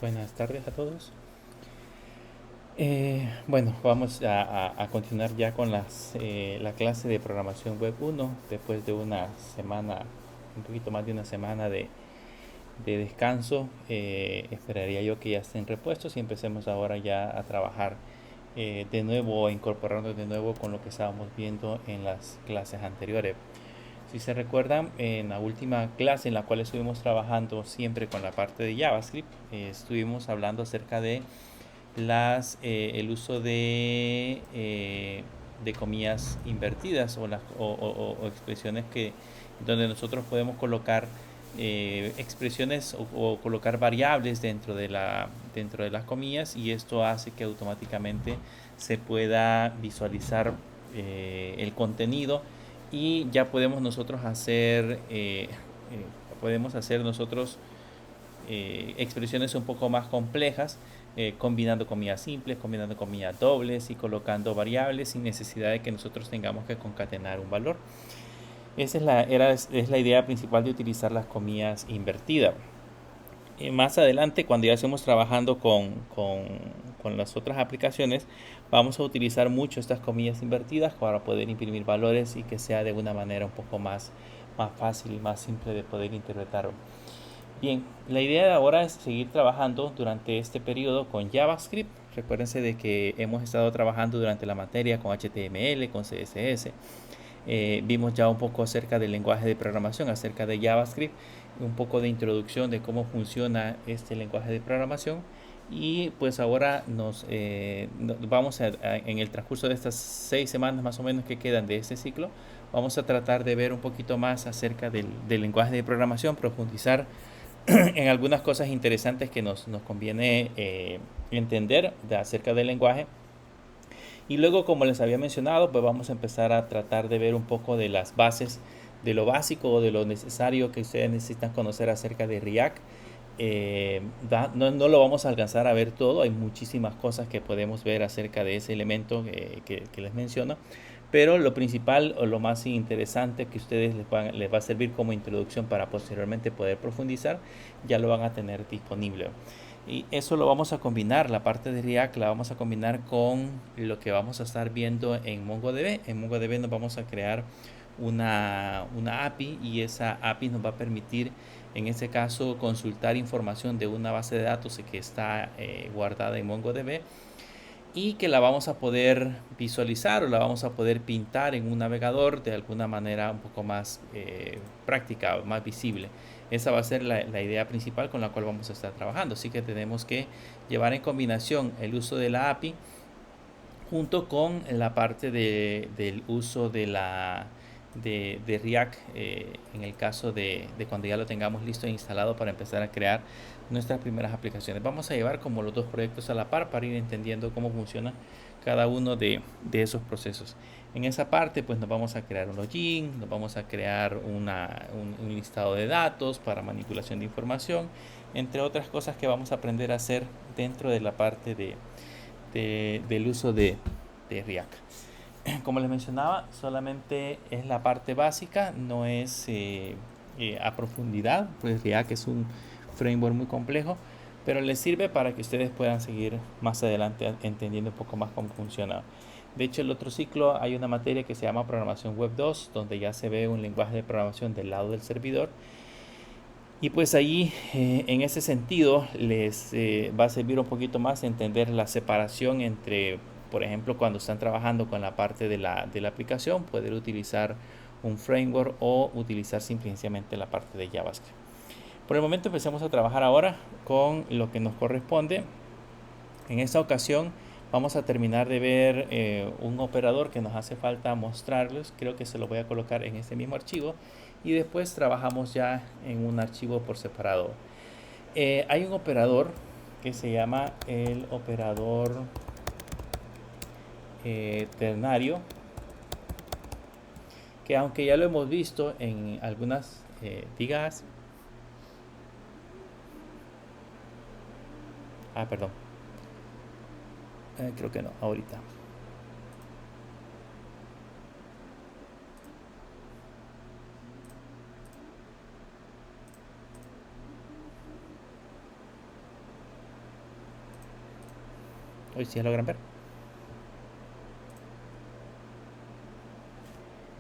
Buenas tardes a todos. Bueno, vamos a continuar ya con la clase de programación web uno después de una semana, un poquito más de una semana de descanso. Esperaría yo que ya estén repuestos y empecemos ahora ya a trabajar de nuevo, incorporando de nuevo con lo que estábamos viendo en las clases anteriores. Si se recuerdan, en la última clase en la cual estuvimos trabajando siempre con la parte de JavaScript, estuvimos hablando acerca de el uso de comillas invertidas o expresiones donde nosotros podemos colocar expresiones o colocar variables dentro de las comillas, y esto hace que automáticamente se pueda visualizar el contenido, y ya podemos hacer nosotros expresiones un poco más complejas, combinando comillas simples, combinando comillas dobles y colocando variables sin necesidad de que nosotros tengamos que concatenar un valor. Es la idea principal de utilizar las comillas invertidas. Más adelante, cuando ya estemos trabajando con las otras aplicaciones, vamos a utilizar mucho estas comillas invertidas para poder imprimir valores y que sea de una manera un poco más fácil y más simple de poder interpretar. Bien, la idea de ahora es seguir trabajando durante este periodo con JavaScript. Recuérdense de que hemos estado trabajando durante la materia con HTML, con CSS. Vimos ya un poco acerca del lenguaje de programación, acerca de JavaScript, un poco de introducción de cómo funciona este lenguaje de programación. Y pues ahora en el transcurso de estas 6 semanas más o menos que quedan de este ciclo, vamos a tratar de ver un poquito más acerca del lenguaje de programación, profundizar en algunas cosas interesantes que nos conviene entender acerca del lenguaje. Y luego, como les había mencionado, pues vamos a empezar a tratar de ver un poco de las bases, de lo básico o de lo necesario que ustedes necesitan conocer acerca de React. No lo vamos a alcanzar a ver todo, hay muchísimas cosas que podemos ver acerca de ese elemento que les menciono, pero lo principal o lo más interesante que ustedes les va a servir como introducción para posteriormente poder profundizar, ya lo van a tener disponible. Y eso lo vamos a combinar, la parte de React la vamos a combinar con lo que vamos a estar viendo en MongoDB. En MongoDB nos vamos a crear una API, y esa API nos va a permitir, en este caso, consultar información de una base de datos que está guardada en MongoDB, y que la vamos a poder visualizar o la vamos a poder pintar en un navegador de alguna manera un poco más práctica, más visible. Esa va a ser la idea principal con la cual vamos a estar trabajando. Así que tenemos que llevar en combinación el uso de la API junto con la parte del uso de React, en el caso de cuando ya lo tengamos listo e instalado para empezar a crear nuestras primeras aplicaciones. Vamos a llevar como los dos proyectos a la par para ir entendiendo cómo funciona cada uno de esos procesos. En esa parte pues nos vamos a crear un login, nos vamos a crear un listado de datos para manipulación de información, entre otras cosas que vamos a aprender a hacer dentro de la parte del uso de React. Como les mencionaba, solamente es la parte básica, no es a profundidad, pues React es un framework muy complejo, pero les sirve para que ustedes puedan seguir más adelante entendiendo un poco más cómo funciona. De hecho, el otro ciclo hay una materia que se llama Programación Web 2, donde ya se ve un lenguaje de programación del lado del servidor. Y pues ahí, en ese sentido, les va a servir un poquito más entender la separación entre, por ejemplo, cuando están trabajando con la parte de la aplicación, poder utilizar un framework o utilizar simplemente la parte de JavaScript. Por el momento empecemos a trabajar ahora con lo que nos corresponde. En esta ocasión vamos a terminar de ver un operador que nos hace falta mostrarles. Creo que se lo voy a colocar en este mismo archivo, y después trabajamos ya en un archivo por separado. Hay un operador que se llama el operador ternario, que aunque ya lo hemos visto en algunas digas, perdón, creo que no, ahorita. Hoy sí logran ver.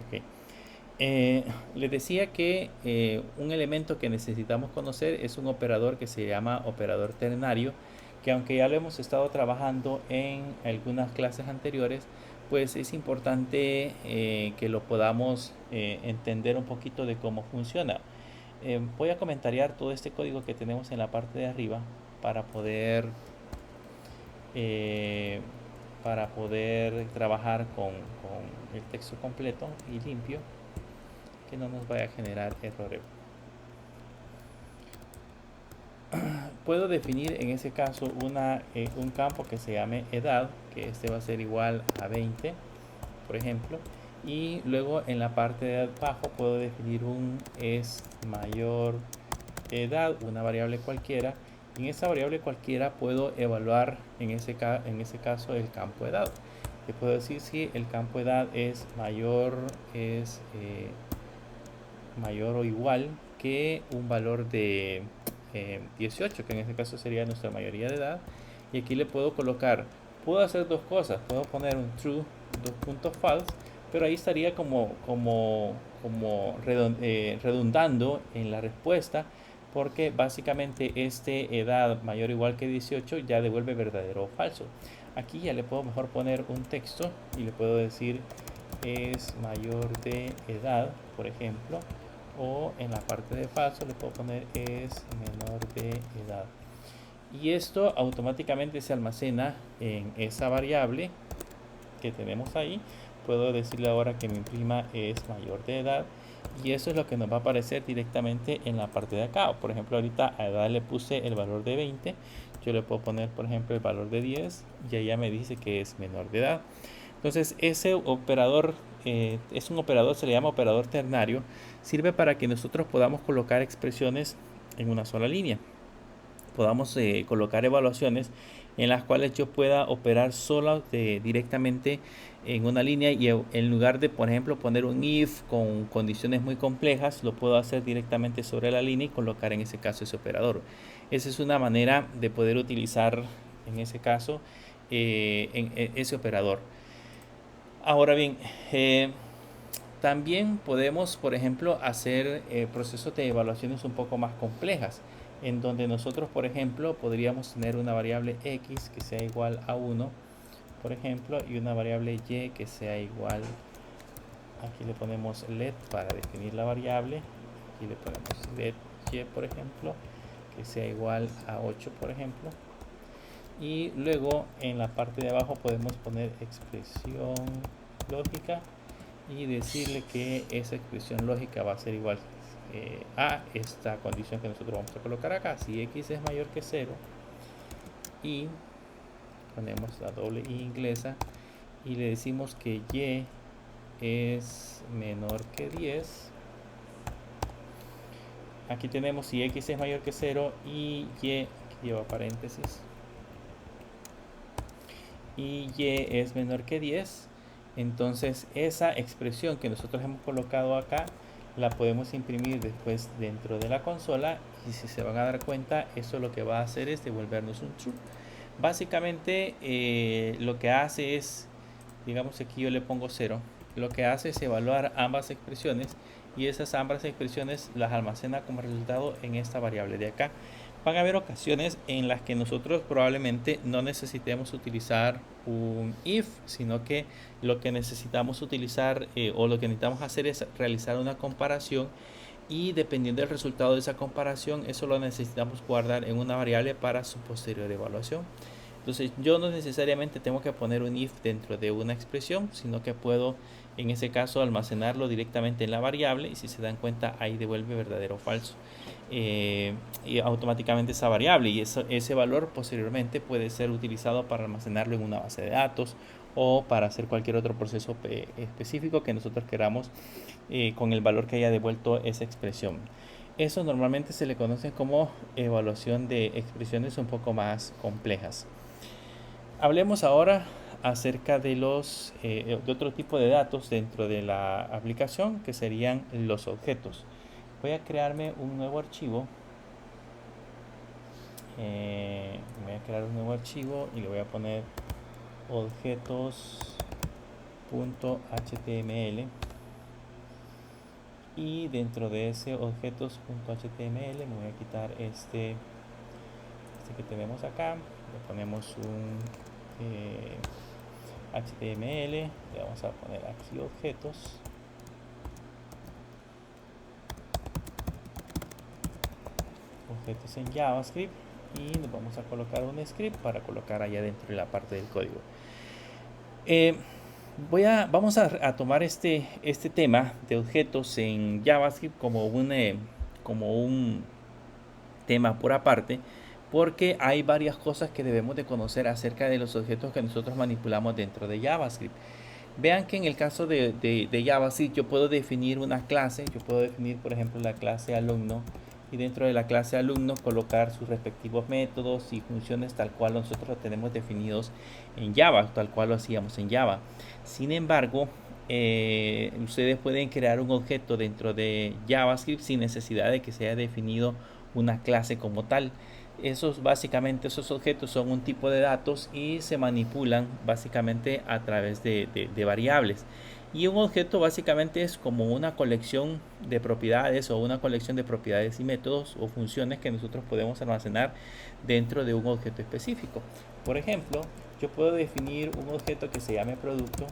Ok. Les decía que un elemento que necesitamos conocer es un operador que se llama operador ternario, que aunque ya lo hemos estado trabajando en algunas clases anteriores, pues es importante que lo podamos entender un poquito de cómo funciona. Voy a comentariar todo este código que tenemos en la parte de arriba para poder, eh, para poder trabajar con el texto completo y limpio, que no nos vaya a generar errores. Puedo definir en ese caso un campo que se llame edad, que este va a ser igual a 20, por ejemplo. Y luego en la parte de abajo puedo definir un es mayor edad, una variable cualquiera. Y en esa variable cualquiera puedo evaluar en ese caso el campo edad. Que puedo decir si el campo edad es mayor o igual que un valor de 18, que en este caso sería nuestra mayoría de edad. Y aquí le puedo hacer dos cosas. Puedo poner un true, dos puntos false, pero ahí estaría como redundando en la respuesta, porque básicamente edad mayor o igual que 18 ya devuelve verdadero o falso. Aquí ya le puedo mejor poner un texto y le puedo decir es mayor de edad, por ejemplo, o en la parte de falso le puedo poner es menor de edad. Y esto automáticamente se almacena en esa variable que tenemos ahí. Puedo decirle ahora que mi prima es mayor de edad, y eso es lo que nos va a aparecer directamente en la parte de acá. Por ejemplo, ahorita a edad le puse el valor de 20, yo le puedo poner por ejemplo el valor de 10 y ella me dice que es menor de edad. Entonces ese operador es un operador, se le llama operador ternario, sirve para que nosotros podamos colocar expresiones en una sola línea, podamos colocar evaluaciones en las cuales yo pueda operar solo directamente en una línea, y en lugar de, por ejemplo, poner un if con condiciones muy complejas, lo puedo hacer directamente sobre la línea y colocar en ese caso ese operador. Esa es una manera de poder utilizar en ese caso ese operador. Ahora bien, también podemos, por ejemplo, hacer procesos de evaluaciones un poco más complejas, en donde nosotros, por ejemplo, podríamos tener una variable x que sea igual a 1, por ejemplo, y una variable y que sea igual, aquí le ponemos let para definir la variable, aquí le ponemos let y, por ejemplo, que sea igual a 8, por ejemplo. Y luego en la parte de abajo podemos poner expresión lógica y decirle que esa expresión lógica va a ser igual a esta condición que nosotros vamos a colocar acá. Si x es mayor que 0 y ponemos la doble i inglesa y le decimos que y es menor que 10, aquí tenemos si x es mayor que 0 y lleva paréntesis y y es menor que 10, entonces esa expresión que nosotros hemos colocado acá la podemos imprimir después dentro de la consola, y si se van a dar cuenta, eso lo que va a hacer es devolvernos un true. Básicamente lo que hace es, digamos aquí yo le pongo 0, lo que hace es evaluar ambas expresiones, y esas ambas expresiones las almacena como resultado en esta variable de acá. Van a haber ocasiones en las que nosotros probablemente no necesitemos utilizar un if, sino que lo que necesitamos utilizar o lo que necesitamos hacer es realizar una comparación, y dependiendo del resultado de esa comparación, eso lo necesitamos guardar en una variable para su posterior evaluación. Entonces yo no necesariamente tengo que poner un if dentro de una expresión, sino que puedo en ese caso almacenarlo directamente en la variable, y si se dan cuenta ahí devuelve verdadero o falso y automáticamente esa variable, y ese valor posteriormente puede ser utilizado para almacenarlo en una base de datos o para hacer cualquier otro proceso específico que nosotros queramos con el valor que haya devuelto esa expresión. Eso normalmente se le conoce como evaluación de expresiones un poco más complejas. Hablemos ahora acerca de de otro tipo de datos dentro de la aplicación, que serían los objetos. Voy a crearme un nuevo archivo. Voy a crear un nuevo archivo y le voy a poner objetos.html, y dentro de ese objetos.html me voy a quitar este que tenemos acá, le ponemos un HTML, le vamos a poner aquí objetos en JavaScript, y nos vamos a colocar un script para colocar allá dentro de la parte del código. Vamos a tomar este tema de objetos en JavaScript como un tema por aparte, porque hay varias cosas que debemos de conocer acerca de los objetos que nosotros manipulamos dentro de JavaScript. Vean que en el caso de JavaScript yo puedo definir una clase, yo puedo definir por ejemplo la clase alumno, y dentro de la clase alumno colocar sus respectivos métodos y funciones tal cual nosotros lo tenemos definidos en Java, tal cual lo hacíamos en Java. Sin embargo, ustedes pueden crear un objeto dentro de JavaScript sin necesidad de que se haya definido una clase como tal. Básicamente esos objetos son un tipo de datos y se manipulan básicamente a través de variables. Y un objeto básicamente es como una colección de propiedades, o una colección de propiedades y métodos o funciones que nosotros podemos almacenar dentro de un objeto específico. Por ejemplo, yo puedo definir un objeto que se llame producto.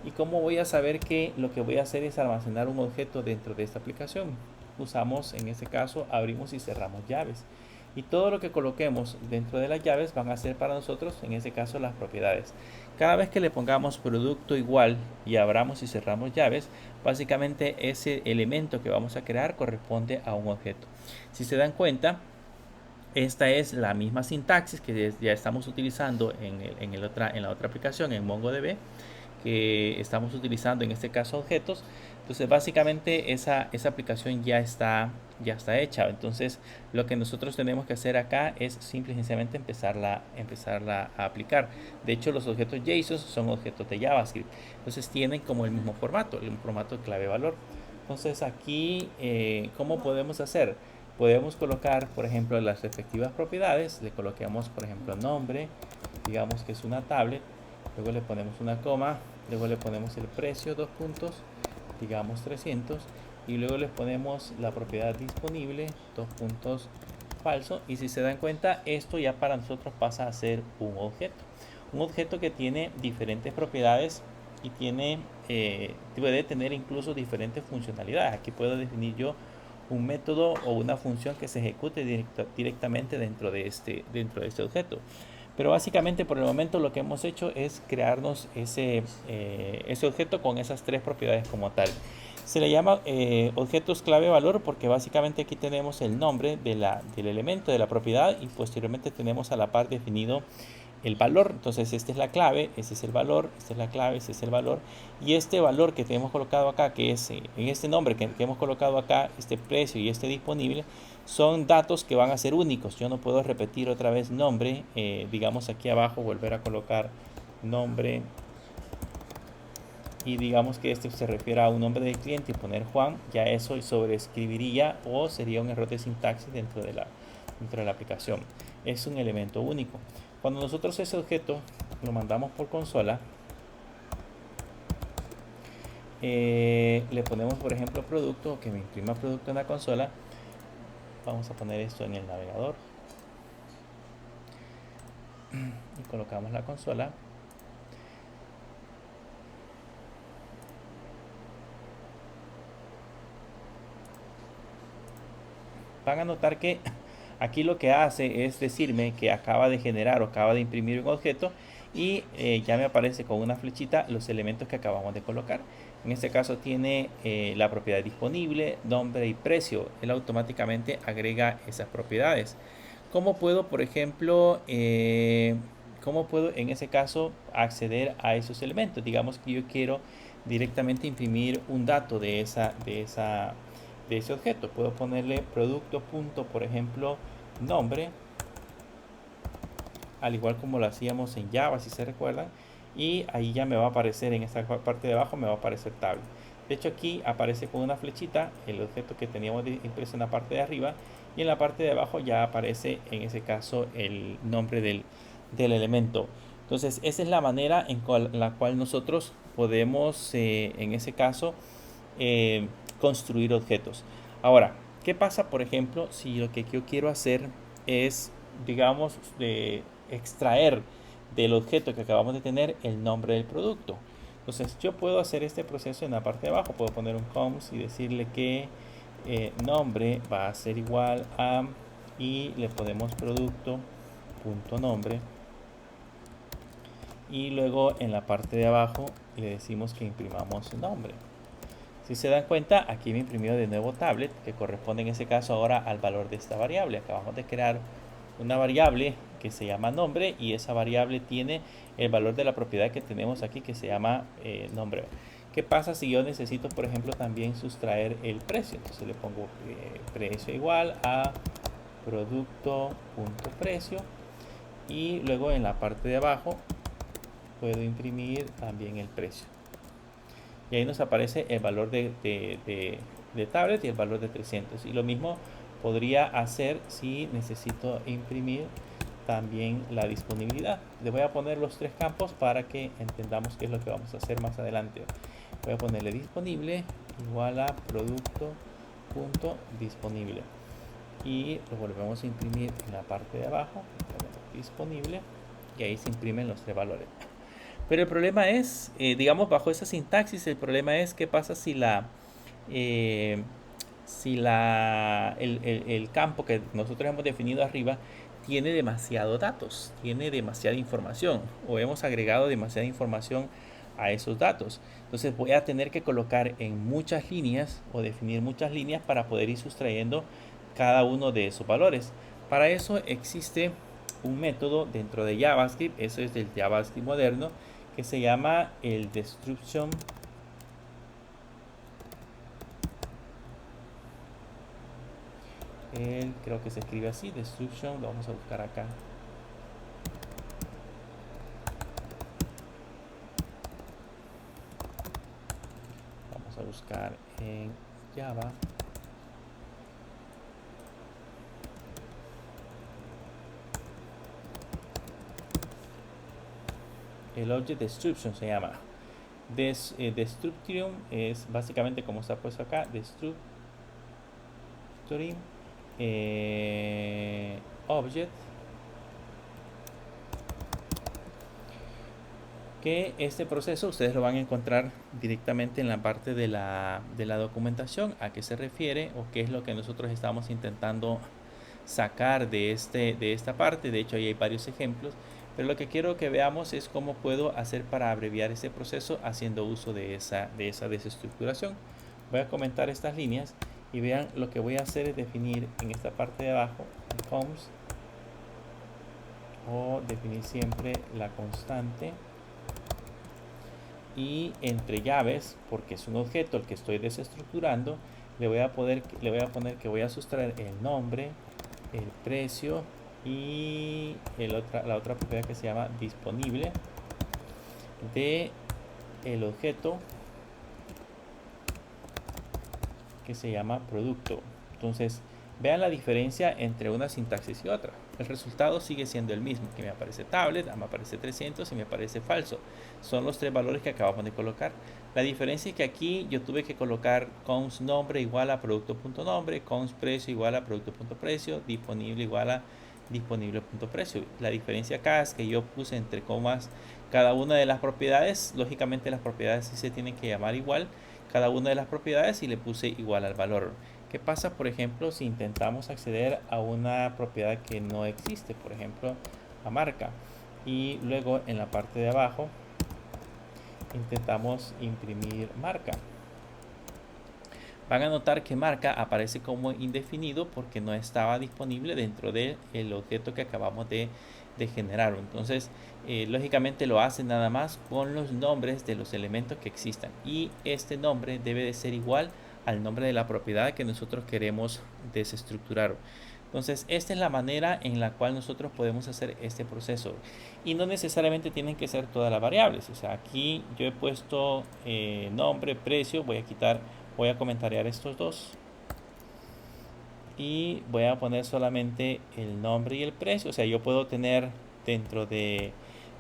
¿Y cómo voy a saber que lo que voy a hacer es almacenar un objeto dentro de esta aplicación? Usamos, en este caso, abrimos y cerramos llaves. Y todo lo que coloquemos dentro de las llaves van a ser para nosotros, en este caso, las propiedades. Cada vez que le pongamos producto igual y abramos y cerramos llaves, básicamente ese elemento que vamos a crear corresponde a un objeto. Si se dan cuenta, esta es la misma sintaxis que ya estamos utilizando en la otra aplicación, en MongoDB, que estamos utilizando en este caso objetos. Entonces básicamente esa aplicación ya está hecha. Entonces lo que nosotros tenemos que hacer acá es simple y sencillamente empezarla a aplicar. De hecho, los objetos JSON son objetos de JavaScript, entonces tienen como el mismo formato, el formato clave valor. Entonces aquí, ¿cómo podemos hacer? Podemos colocar, por ejemplo, las respectivas propiedades. Le coloquemos, por ejemplo, nombre, digamos que es una tablet, luego le ponemos una coma, luego le ponemos el precio, 2 puntos, digamos 300, y luego le ponemos la propiedad disponible, 2 puntos, falso. Y si se dan cuenta, esto ya para nosotros pasa a ser un objeto que tiene diferentes propiedades y puede tener incluso diferentes funcionalidades. Aquí puedo definir yo un método o una función que se ejecute directamente dentro de este objeto. Pero básicamente por el momento lo que hemos hecho es crearnos ese objeto con esas tres propiedades como tal. Se le llama objetos clave valor porque básicamente aquí tenemos el nombre del elemento de la propiedad, y posteriormente tenemos a la par definido el valor. Entonces esta es la clave, este es el valor, esta es la clave, este es el valor, y este valor que tenemos colocado acá, que es en este nombre que hemos colocado acá, este precio y este disponible, son datos que van a ser únicos. Yo no puedo repetir otra vez nombre, digamos aquí abajo volver a colocar nombre, y digamos que este se refiere a un nombre del cliente y poner Juan. Ya eso sobreescribiría o sería un error de sintaxis dentro de la aplicación. Es un elemento único. Cuando nosotros ese objeto lo mandamos por consola, le ponemos por ejemplo producto, que me imprima producto en la consola. Vamos a poner esto en el navegador y colocamos la consola. Van a notar que aquí lo que hace es decirme que acaba de generar o acaba de imprimir un objeto, y ya me aparece con una flechita los elementos que acabamos de colocar. En este caso tiene la propiedad disponible, nombre y precio. Él automáticamente agrega esas propiedades. ¿Cómo puedo, por ejemplo, cómo puedo en ese caso acceder a esos elementos? Digamos que yo quiero directamente imprimir un dato de ese objeto. Puedo ponerle producto punto, por ejemplo, nombre, al igual como lo hacíamos en Java, si se recuerdan, y ahí ya me va a aparecer en esta parte de abajo, me va a aparecer tablet. De hecho aquí aparece con una flechita el objeto que teníamos impreso en la parte de arriba, y en la parte de abajo ya aparece en ese caso el nombre del elemento. Entonces, esa es la manera la cual nosotros podemos, en ese caso, eh, construir objetos. Ahora, ¿qué pasa, por ejemplo, si lo que yo quiero hacer es, digamos, extraer del objeto que acabamos de tener el nombre del producto? Entonces, yo puedo hacer este proceso en la parte de abajo. Puedo poner un const y decirle que nombre va a ser igual a, y le ponemos producto.nombre, y luego en la parte de abajo le decimos que imprimamos su nombre. Si se dan cuenta, aquí me imprimió de nuevo tablet, que corresponde en ese caso ahora al valor de esta variable. Acabamos de crear una variable que se llama nombre, y esa variable tiene el valor de la propiedad que tenemos aquí, que se llama nombre. ¿Qué pasa si yo necesito, por ejemplo, también sustraer el precio? Entonces le pongo precio igual a producto.precio, y luego en la parte de abajo puedo imprimir también el precio. Y ahí nos aparece el valor de tablet y el valor de 300. Y lo mismo podría hacer si necesito imprimir también la disponibilidad. Le voy a poner los tres campos para que entendamos qué es lo que vamos a hacer más adelante. Voy a ponerle disponible igual a producto.disponible. Y lo volvemos a imprimir en la parte de abajo. Disponible. Y ahí se imprimen los tres valores. Pero el problema es, digamos, bajo esa sintaxis, el problema es qué pasa eh, si el campo que nosotros hemos definido arriba tiene demasiados datos, tiene demasiada información, o hemos agregado demasiada información a esos datos. Entonces voy a tener que colocar en muchas líneas o definir muchas líneas para poder ir sustrayendo cada uno de esos valores. Para eso existe un método dentro de JavaScript, eso es del JavaScript moderno, que se llama el destruction. Creo que se escribe así, destruction. Lo vamos a buscar acá. Vamos a buscar en Java. El object description se llama. Destructium es básicamente como está puesto acá. Destructoring object. Que este proceso ustedes lo van a encontrar directamente en la parte de la documentación, a qué se refiere o qué es lo que nosotros estamos intentando sacar de esta parte. De hecho, ahí hay varios ejemplos, pero lo que quiero que veamos es cómo puedo hacer para abreviar ese proceso haciendo uso de esa desestructuración. Voy a comentar estas líneas y vean, lo que voy a hacer es definir en esta parte de abajo const, o definir siempre la constante, y entre llaves, porque es un objeto el que estoy desestructurando, le voy a poner que voy a sustraer el nombre, el precio y la otra propiedad que se llama disponible de el objeto que se llama producto. Entonces, vean la diferencia entre una sintaxis y otra. El resultado sigue siendo el mismo, que me aparece tablet, me aparece 300 y me aparece falso. Son los tres valores que acabamos de colocar. La diferencia es que aquí yo tuve que colocar const nombre igual a producto.nombre, const precio igual a producto.precio, disponible igual a disponible.precio. La diferencia acá es que yo puse entre comas cada una de las propiedades. Lógicamente las propiedades sí se tienen que llamar igual, cada una de las propiedades, y le puse igual al valor. ¿Qué pasa, por ejemplo, si intentamos acceder a una propiedad que no existe? Por ejemplo, a marca. Y luego en la parte de abajo intentamos imprimir marca. Van a notar que marca aparece como indefinido porque no estaba disponible dentro del objeto que acabamos de generar. Entonces, lógicamente lo hace nada más con los nombres de los elementos que existan, y este nombre debe de ser igual al nombre de la propiedad que nosotros queremos desestructurar. Entonces, esta es la manera en la cual nosotros podemos hacer este proceso, y no necesariamente tienen que ser todas las variables. O sea, aquí yo he puesto nombre, precio. Voy a comentarear estos dos y voy a poner solamente el nombre y el precio. O sea, yo puedo tener dentro de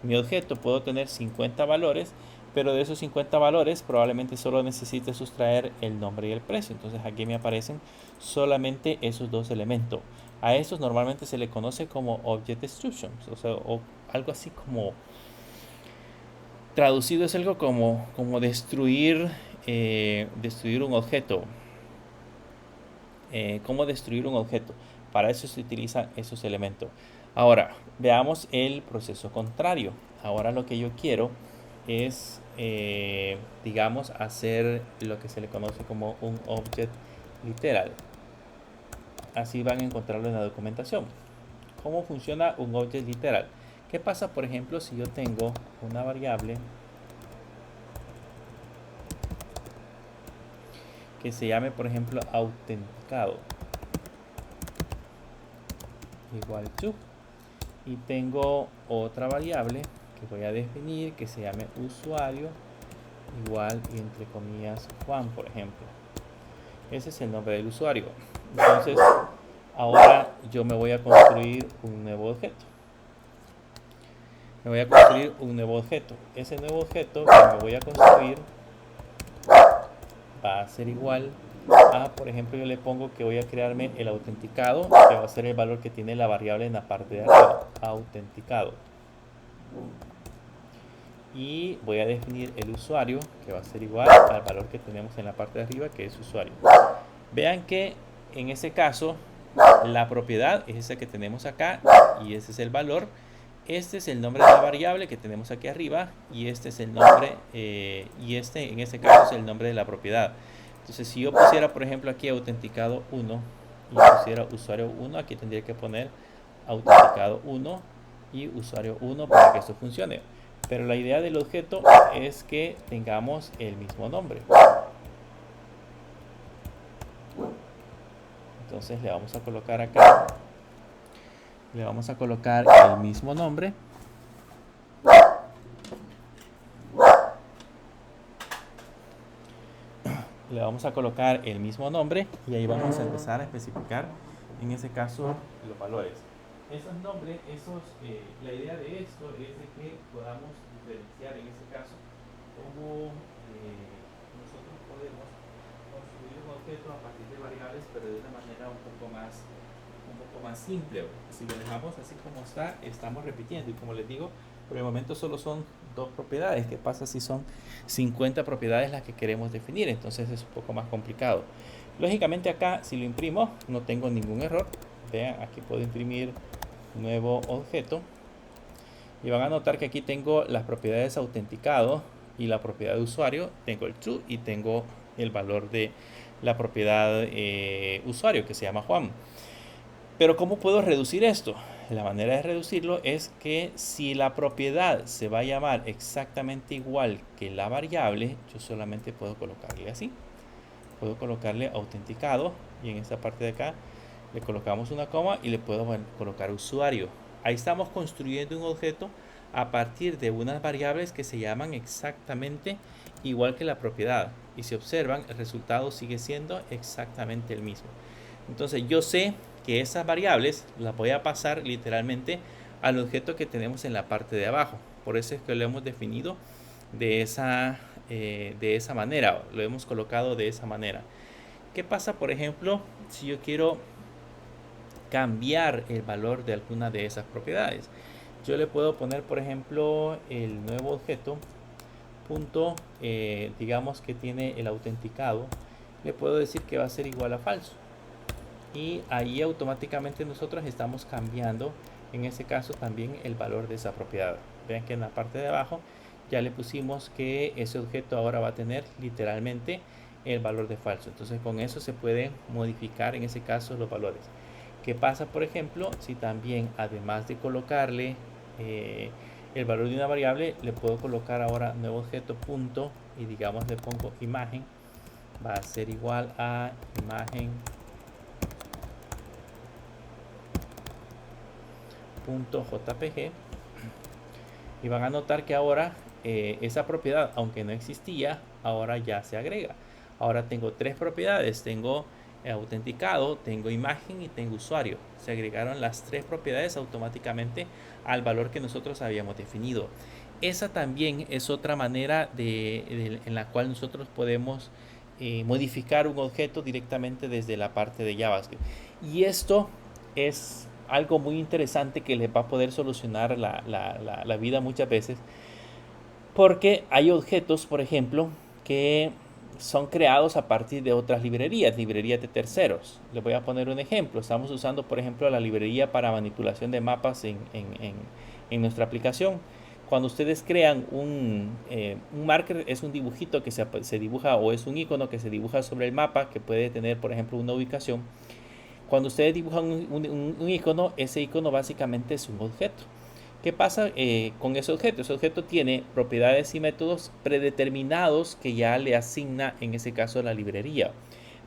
mi objeto puedo tener 50 valores, pero de esos 50 valores probablemente solo necesite sustraer el nombre y el precio. Entonces aquí me aparecen solamente esos dos elementos. A estos normalmente se le conoce como Object Destructions, o sea, o algo así como, traducido es algo como destruir, destruir un objeto. Cómo destruir un objeto. Para eso se utilizan esos elementos. Ahora, veamos el proceso contrario. Ahora lo que yo quiero es, digamos, hacer lo que se le conoce como un object literal. Así van a encontrarlo en la documentación. ¿Cómo funciona un object literal? ¿Qué pasa, por ejemplo, si yo tengo una variable que se llame, por ejemplo, autenticado igual to, y tengo otra variable que voy a definir que se llame usuario igual y entre comillas Juan, por ejemplo? Ese es el nombre del usuario. Entonces ahora yo me voy a construir un nuevo objeto. Ese nuevo objeto que me voy a construir va a ser igual a, por ejemplo, yo le pongo que voy a crearme el autenticado, que va a ser el valor que tiene la variable en la parte de arriba, autenticado. Y voy a definir el usuario, que va a ser igual al valor que tenemos en la parte de arriba, que es usuario. Vean que en ese caso la propiedad es esa que tenemos acá y ese es el valor. Este es el nombre de la variable que tenemos aquí arriba y este es el nombre, y este en este caso es el nombre de la propiedad. Entonces si yo pusiera, por ejemplo, aquí autenticado 1 y pusiera usuario 1, aquí tendría que poner autenticado 1 y usuario 1 para que esto funcione. Pero la idea del objeto es que tengamos el mismo nombre. Entonces le vamos a colocar acá, le vamos a colocar el mismo nombre. Le vamos a colocar el mismo nombre y ahí vamos a empezar a especificar en ese caso los valores. Esos nombres, la idea de esto es de que podamos diferenciar en ese caso cómo nosotros podemos construir un objeto a partir de variables, pero de una manera un poco más simple. Si lo dejamos así como está, estamos repitiendo y como les digo, por el momento solo son dos propiedades. ¿Qué pasa si son 50 propiedades las que queremos definir? Entonces es un poco más complicado. Lógicamente acá si lo imprimo no tengo ningún error. Vean, aquí puedo imprimir nuevo objeto y van a notar que aquí tengo las propiedades autenticado y la propiedad de usuario, tengo el true y tengo el valor de la propiedad usuario que se llama Juan. Pero ¿cómo puedo reducir esto? La manera de reducirlo es que si la propiedad se va a llamar exactamente igual que la variable, yo solamente puedo colocarle así. Puedo colocarle autenticado y en esta parte de acá le colocamos una coma y le puedo colocar usuario. Ahí estamos construyendo un objeto a partir de unas variables que se llaman exactamente igual que la propiedad. Y si observan, el resultado sigue siendo exactamente el mismo. Entonces yo sé que esas variables las voy a pasar literalmente al objeto que tenemos en la parte de abajo. Por eso es que lo hemos definido de esa manera, lo hemos colocado de esa manera. ¿Qué pasa, por ejemplo, si yo quiero cambiar el valor de alguna de esas propiedades? Yo le puedo poner, por ejemplo, el nuevo objeto punto, digamos que tiene el autenticado, le puedo decir que va a ser igual a falso. Y ahí automáticamente nosotros estamos cambiando en ese caso también el valor de esa propiedad. Vean que en la parte de abajo ya le pusimos que ese objeto ahora va a tener literalmente el valor de falso. Entonces con eso se pueden modificar en ese caso los valores. ¿Qué pasa, por ejemplo, si también además de colocarle el valor de una variable, le puedo colocar ahora nuevo objeto punto y digamos le pongo imagen, va a ser igual a imagen .jpg y van a notar que ahora esa propiedad, aunque no existía, ahora ya se agrega. Ahora tengo tres propiedades, tengo autenticado, tengo imagen y tengo usuario. Se agregaron las tres propiedades automáticamente al valor que nosotros habíamos definido. Esa también es otra manera en la cual nosotros podemos modificar un objeto directamente desde la parte de JavaScript. Y esto es algo muy interesante que les va a poder solucionar la vida muchas veces, porque hay objetos, por ejemplo, que son creados a partir de otras librerías de terceros. Les voy a poner un ejemplo. Estamos usando, por ejemplo, la librería para manipulación de mapas en nuestra aplicación. Cuando ustedes crean un marker, es un dibujito que se dibuja, o es un icono que se dibuja sobre el mapa, que puede tener, por ejemplo, una ubicación. Cuando ustedes dibujan un icono, ese icono básicamente es un objeto. ¿Qué pasa con ese objeto? Ese objeto tiene propiedades y métodos predeterminados que ya le asigna, en ese caso, la librería.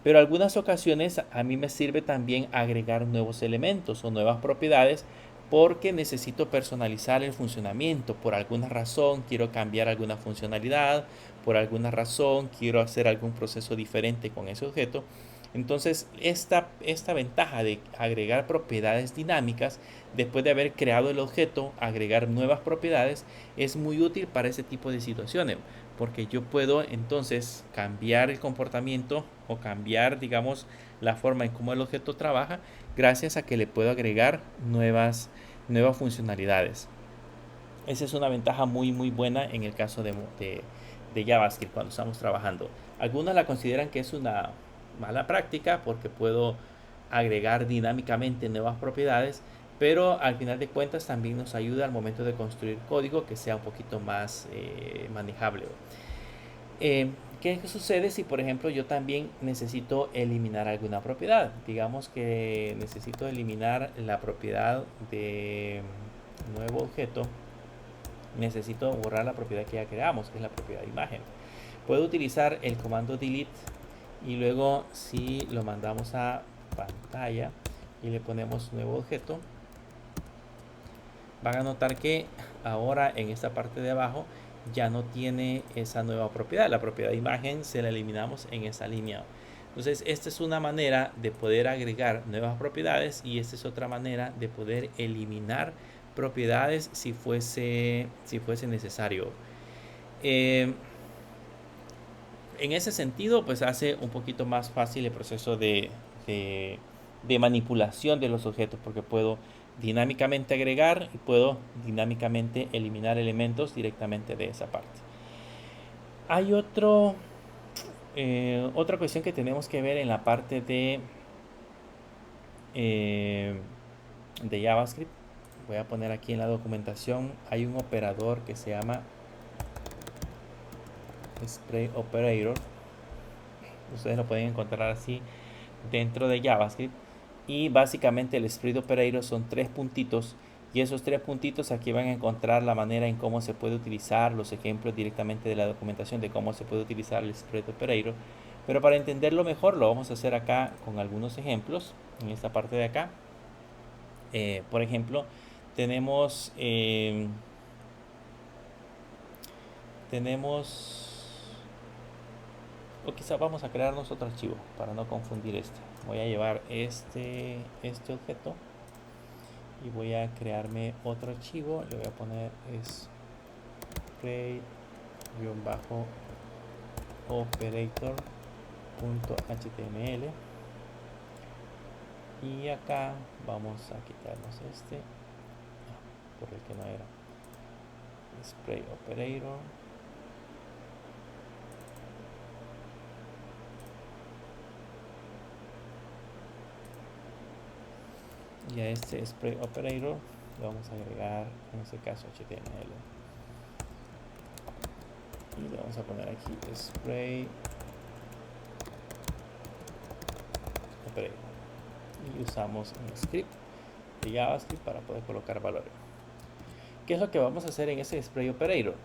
Pero en algunas ocasiones a mí me sirve también agregar nuevos elementos o nuevas propiedades, porque necesito personalizar el funcionamiento. Por alguna razón quiero cambiar alguna funcionalidad, por alguna razón quiero hacer algún proceso diferente con ese objeto. Entonces, esta ventaja de agregar propiedades dinámicas después de haber creado el objeto, agregar nuevas propiedades, es muy útil para ese tipo de situaciones, porque yo puedo entonces cambiar el comportamiento o cambiar, digamos, la forma en cómo el objeto trabaja, gracias a que le puedo agregar nuevas funcionalidades. Esa es una ventaja muy buena en el caso de JavaScript cuando estamos trabajando. Algunos la consideran que es una mala práctica porque puedo agregar dinámicamente nuevas propiedades, pero al final de cuentas también nos ayuda al momento de construir código que sea un poquito más manejable. ¿Qué sucede si, por ejemplo, yo también necesito eliminar alguna propiedad? Digamos que necesito eliminar la propiedad de nuevo objeto. Necesito borrar la propiedad que ya creamos, que es la propiedad de imagen. Puedo utilizar el comando delete y luego, si lo mandamos a pantalla y le ponemos nuevo objeto, van a notar que ahora en esta parte de abajo ya no tiene esa nueva propiedad. La propiedad de imagen se la eliminamos en esa línea. Entonces, esta es una manera de poder agregar nuevas propiedades, y esta es otra manera de poder eliminar propiedades si fuese necesario. En ese sentido, pues hace un poquito más fácil el proceso de manipulación de los objetos, porque puedo dinámicamente agregar y puedo dinámicamente eliminar elementos directamente de esa parte. Hay otra cuestión que tenemos que ver en la parte de JavaScript. Voy a poner aquí en la documentación, hay un operador que se llama Spray Operator. Ustedes lo pueden encontrar así dentro de JavaScript, y básicamente el Spray Operator son tres puntitos, y esos tres puntitos aquí van a encontrar la manera en cómo se puede utilizar, los ejemplos directamente de la documentación de cómo se puede utilizar el Spray Operator. Pero para entenderlo mejor lo vamos a hacer acá con algunos ejemplos en esta parte de acá. Por ejemplo, tenemos o quizá vamos a crearnos otro archivo para no confundir este. Voy a llevar este objeto y voy a crearme otro archivo. Le voy a poner spray-operator.html, y acá vamos a quitarnos por el que no era. Spray Operator. Y a este Spray Operator le vamos a agregar, en este caso, HTML. Y le vamos a poner aquí Spray Operator. Y usamos un script de JavaScript para poder colocar valores. ¿Qué es lo que vamos a hacer en ese Spray Operator?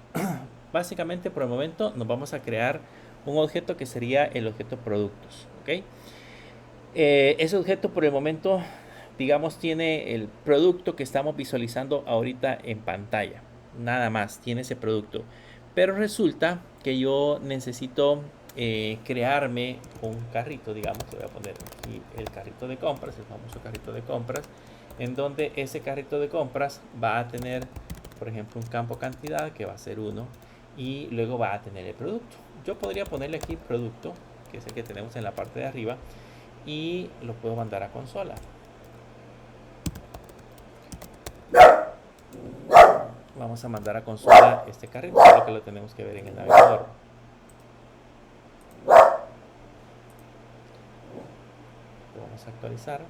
Básicamente, por el momento, nos vamos a crear un objeto que sería el objeto productos. ¿Okay? Ese objeto, por el momento, digamos, tiene el producto que estamos visualizando ahorita en pantalla. Nada más, tiene ese producto. Pero resulta que yo necesito crearme un carrito, digamos, voy a poner aquí el carrito de compras, el famoso carrito de compras, en donde ese carrito de compras va a tener, por ejemplo, un campo cantidad que va a ser 1 y luego va a tener el producto. Yo podría ponerle aquí producto, que es el que tenemos en la parte de arriba, y lo puedo mandar a consola. Vamos a mandar a consola este carrito, solo que lo tenemos que ver en el navegador. Lo vamos a actualizar.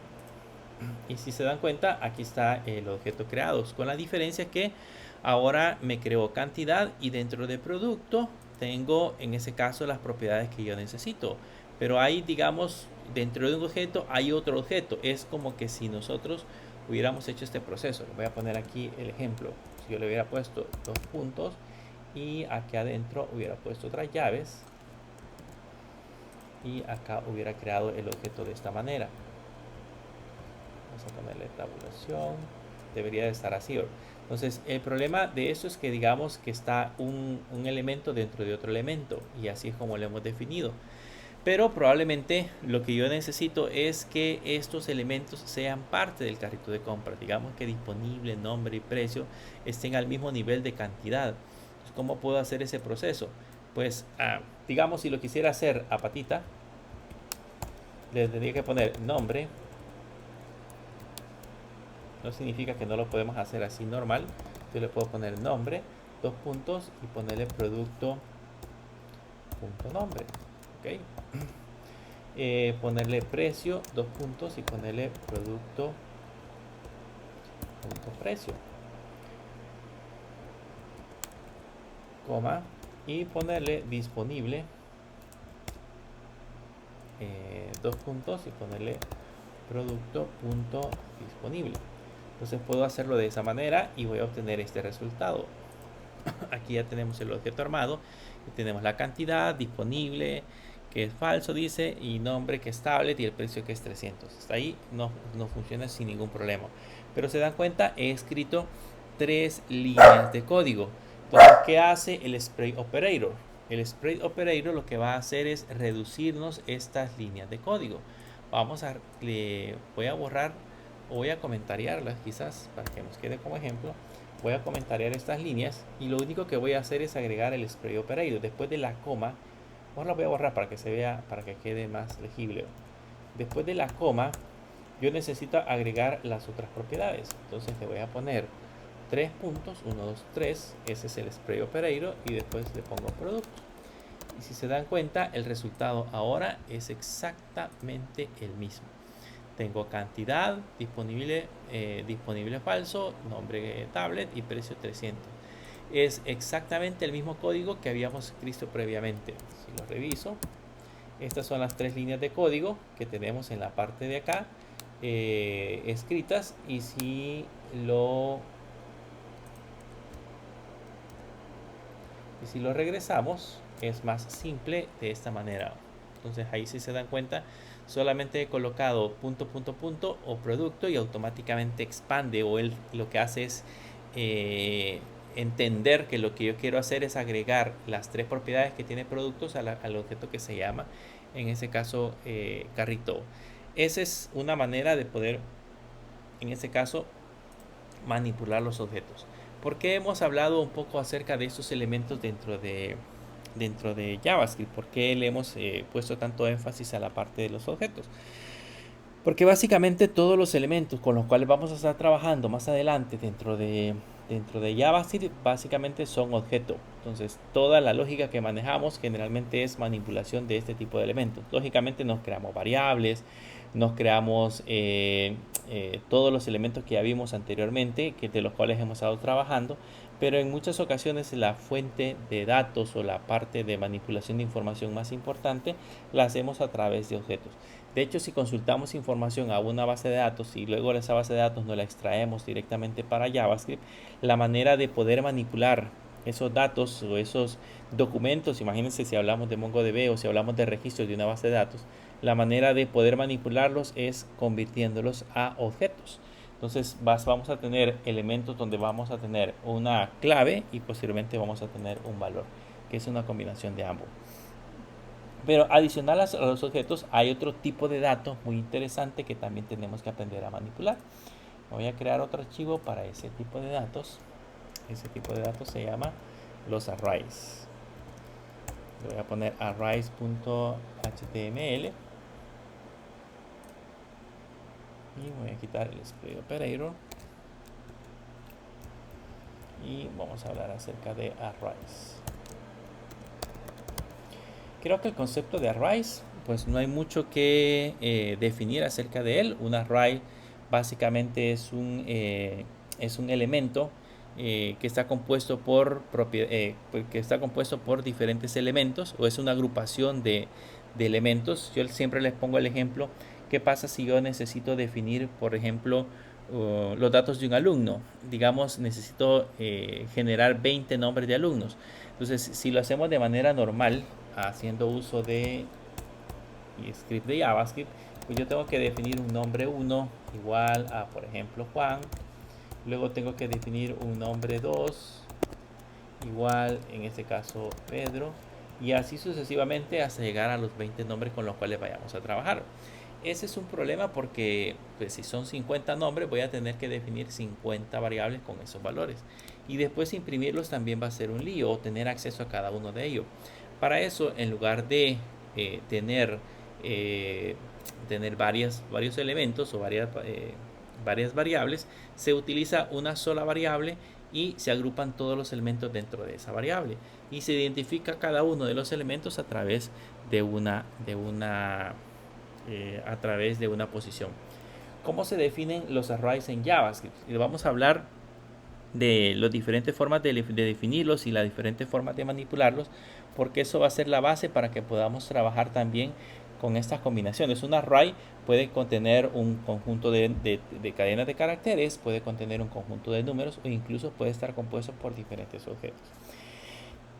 Y si se dan cuenta, aquí está el objeto creado, con la diferencia que ahora me creó cantidad y dentro de producto tengo en ese caso las propiedades que yo necesito. Pero hay, digamos, dentro de un objeto hay otro objeto. Es como que si nosotros hubiéramos hecho este proceso. Voy a poner aquí el ejemplo. Si yo le hubiera puesto 2 puntos y aquí adentro hubiera puesto otras llaves y acá hubiera creado el objeto de esta manera. Vamos a ponerle tabulación. Debería de estar así. Entonces, el problema de esto es que digamos que está un elemento dentro de otro elemento y así es como lo hemos definido. Pero probablemente lo que yo necesito es que estos elementos sean parte del carrito de compras. Digamos que disponible, nombre y precio estén al mismo nivel de cantidad. Entonces, ¿cómo puedo hacer ese proceso? Pues, digamos, si lo quisiera hacer a patita, le tendría que poner nombre. No significa que no lo podemos hacer así normal. Yo le puedo poner nombre, 2 puntos y ponerle producto punto nombre. ¿Ok? Ponerle precio, 2 puntos y ponerle producto punto precio. Coma y ponerle disponible, 2 puntos y ponerle producto punto disponible. Entonces puedo hacerlo de esa manera y voy a obtener este resultado. Aquí ya tenemos el objeto armado y tenemos la cantidad disponible que es falso, dice, y nombre que es tablet y el precio que es 300. Hasta ahí no funciona sin ningún problema. Pero se dan cuenta, he escrito 3 líneas de código. Entonces, ¿qué hace el Sprite Operator? El Sprite Operator lo que va a hacer es reducirnos estas líneas de código. Voy a borrar o voy a comentariarlas quizás para que nos quede como ejemplo. Voy a comentariar estas líneas y lo único que voy a hacer es agregar el Sprite Operator después de la coma. Ahora la voy a borrar para que se vea, para que quede más legible. Después de la coma, yo necesito agregar las otras propiedades. Entonces le voy a poner 3 puntos, 1, 2, 3. Ese es el Sprite Operator y después le pongo producto. Y si se dan cuenta, el resultado ahora es exactamente el mismo. Tengo cantidad, disponible falso, nombre tablet y precio 300. Es exactamente el mismo código que habíamos escrito previamente. Si lo reviso, estas son las 3 líneas de código que tenemos en la parte de acá escritas. Y si lo regresamos, es más simple de esta manera. Entonces ahí si se dan cuenta, solamente he colocado punto, punto, punto o producto y automáticamente expande, o él lo que hace es entender que lo que yo quiero hacer es agregar las 3 propiedades que tiene productos al objeto que se llama, en ese caso, carrito. Esa es una manera de poder, en este caso, manipular los objetos. ¿Por qué hemos hablado un poco acerca de estos elementos dentro de JavaScript? ¿Por qué le hemos puesto tanto énfasis a la parte de los objetos? Porque básicamente todos los elementos con los cuales vamos a estar trabajando más adelante dentro de JavaScript básicamente son objetos. Entonces toda la lógica que manejamos generalmente es manipulación de este tipo de elementos. Lógicamente nos creamos variables, nos creamos todos los elementos que ya vimos anteriormente, de los cuales hemos estado trabajando, pero en muchas ocasiones la fuente de datos o la parte de manipulación de información más importante la hacemos a través de objetos. De hecho, si consultamos información a una base de datos y luego esa base de datos nos la extraemos directamente para JavaScript, la manera de poder manipular esos datos o esos documentos, imagínense si hablamos de MongoDB o si hablamos de registros de una base de datos, la manera de poder manipularlos es convirtiéndolos a objetos. Entonces vamos a tener elementos donde vamos a tener una clave y posteriormente vamos a tener un valor, que es una combinación de ambos. Pero adicional a los objetos hay otro tipo de datos muy interesante que también tenemos que aprender a manipular. Voy a crear otro archivo para ese tipo de datos. Ese tipo de datos se llama los arrays. Le voy a poner arrays.html y voy a quitar el Exploit Operator y vamos a hablar acerca de arrays. Creo que el concepto de arrays, pues no hay mucho que definir acerca de él. Un array básicamente es un elemento que está compuesto por diferentes elementos, o es una agrupación de elementos. Yo siempre les pongo el ejemplo: ¿qué pasa si yo necesito definir, por ejemplo, los datos de un alumno? Digamos, necesito generar 20 nombres de alumnos. Entonces, si lo hacemos de manera normal, haciendo uso de script de JavaScript, pues yo tengo que definir un nombre 1 igual a, por ejemplo, Juan. Luego tengo que definir un nombre 2 igual, en este caso, Pedro. Y así sucesivamente hasta llegar a los 20 nombres con los cuales vayamos a trabajar. Ese es un problema porque, pues, si son 50 nombres, voy a tener que definir 50 variables con esos valores. Y después imprimirlos también va a ser un lío, o tener acceso a cada uno de ellos. Para eso, en lugar de tener, eh, tener varios elementos o varias variables, se utiliza una sola variable y se agrupan todos los elementos dentro de esa variable. Y se identifica cada uno de los elementos a través de una posición. ¿Cómo se definen los arrays en JavaScript? Y vamos a hablar de las diferentes formas de definirlos y las diferentes formas de manipularlos, porque eso va a ser la base para que podamos trabajar también con estas combinaciones. Un array puede contener un conjunto de cadenas de caracteres, puede contener un conjunto de números, o incluso puede estar compuesto por diferentes objetos.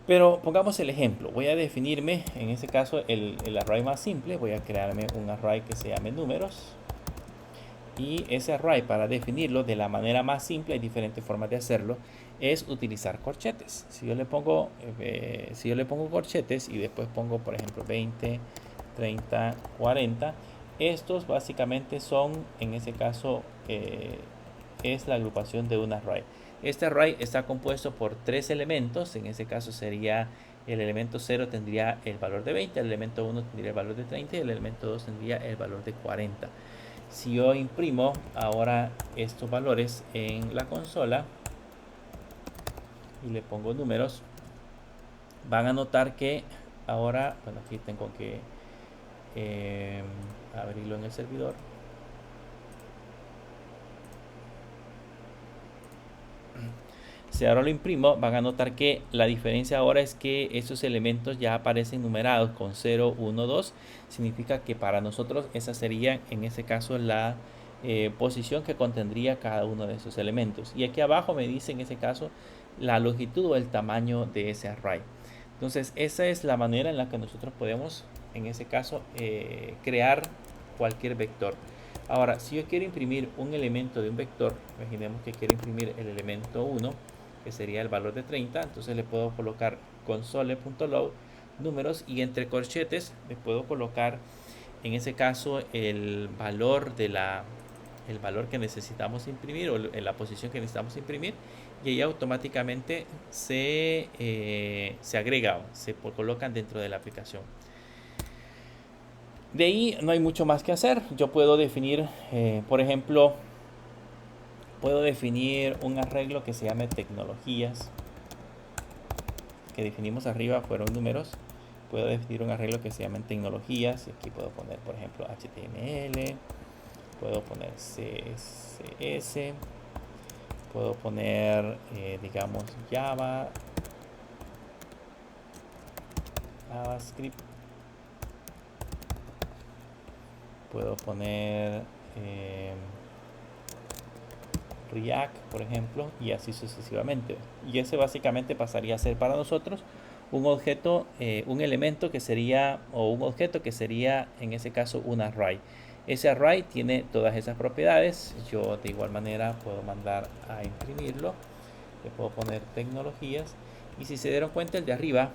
Pero pongamos el ejemplo. Voy a definirme, en este caso, el array más simple. Voy a crearme un array que se llame números. Y ese array, para definirlo de la manera más simple, hay diferentes formas de hacerlo, es utilizar corchetes. Si yo le pongo corchetes y después pongo, por ejemplo, 20, 30, 40, estos básicamente son, en ese caso, es la agrupación de un array. Este array está compuesto por 3 elementos. En ese caso sería el elemento 0 tendría el valor de 20, el elemento 1 tendría el valor de 30 y el elemento 2 tendría el valor de 40. Si yo imprimo ahora estos valores en la consola y le pongo números, van a notar que ahora, bueno, aquí tengo que abrirlo en el servidor. Si ahora lo imprimo, van a notar que la diferencia ahora es que esos elementos ya aparecen numerados con 0, 1, 2. Significa que para nosotros esa sería, en este caso, la posición que contendría cada uno de esos elementos. Y aquí abajo me dice, en ese caso, la longitud o el tamaño de ese array. Entonces, esa es la manera en la que nosotros podemos, en ese caso, crear cualquier vector. Ahora, si yo quiero imprimir un elemento de un vector, imaginemos que quiero imprimir el elemento 1, que sería el valor de 30, entonces le puedo colocar console.log números, y entre corchetes le puedo colocar, en ese caso, el valor que necesitamos imprimir, o en la posición que necesitamos imprimir, y ahí automáticamente se agrega, se colocan dentro de la aplicación. De ahí no hay mucho más que hacer. Yo puedo definir, por ejemplo, puedo definir un arreglo que se llame tecnologías, que definimos arriba, fueron números. Puedo definir un arreglo que se llame tecnologías, y aquí puedo poner, por ejemplo, HTML, puedo poner CSS, puedo poner, digamos, JavaScript, puedo poner React, por ejemplo, y así sucesivamente. Y ese básicamente pasaría a ser para nosotros un objeto, un elemento que sería, o un objeto que sería, en ese caso, un array. Ese array tiene todas esas propiedades. Yo de igual manera puedo mandar a imprimirlo. Le puedo poner tecnologías. Y si se dieron cuenta, el de arriba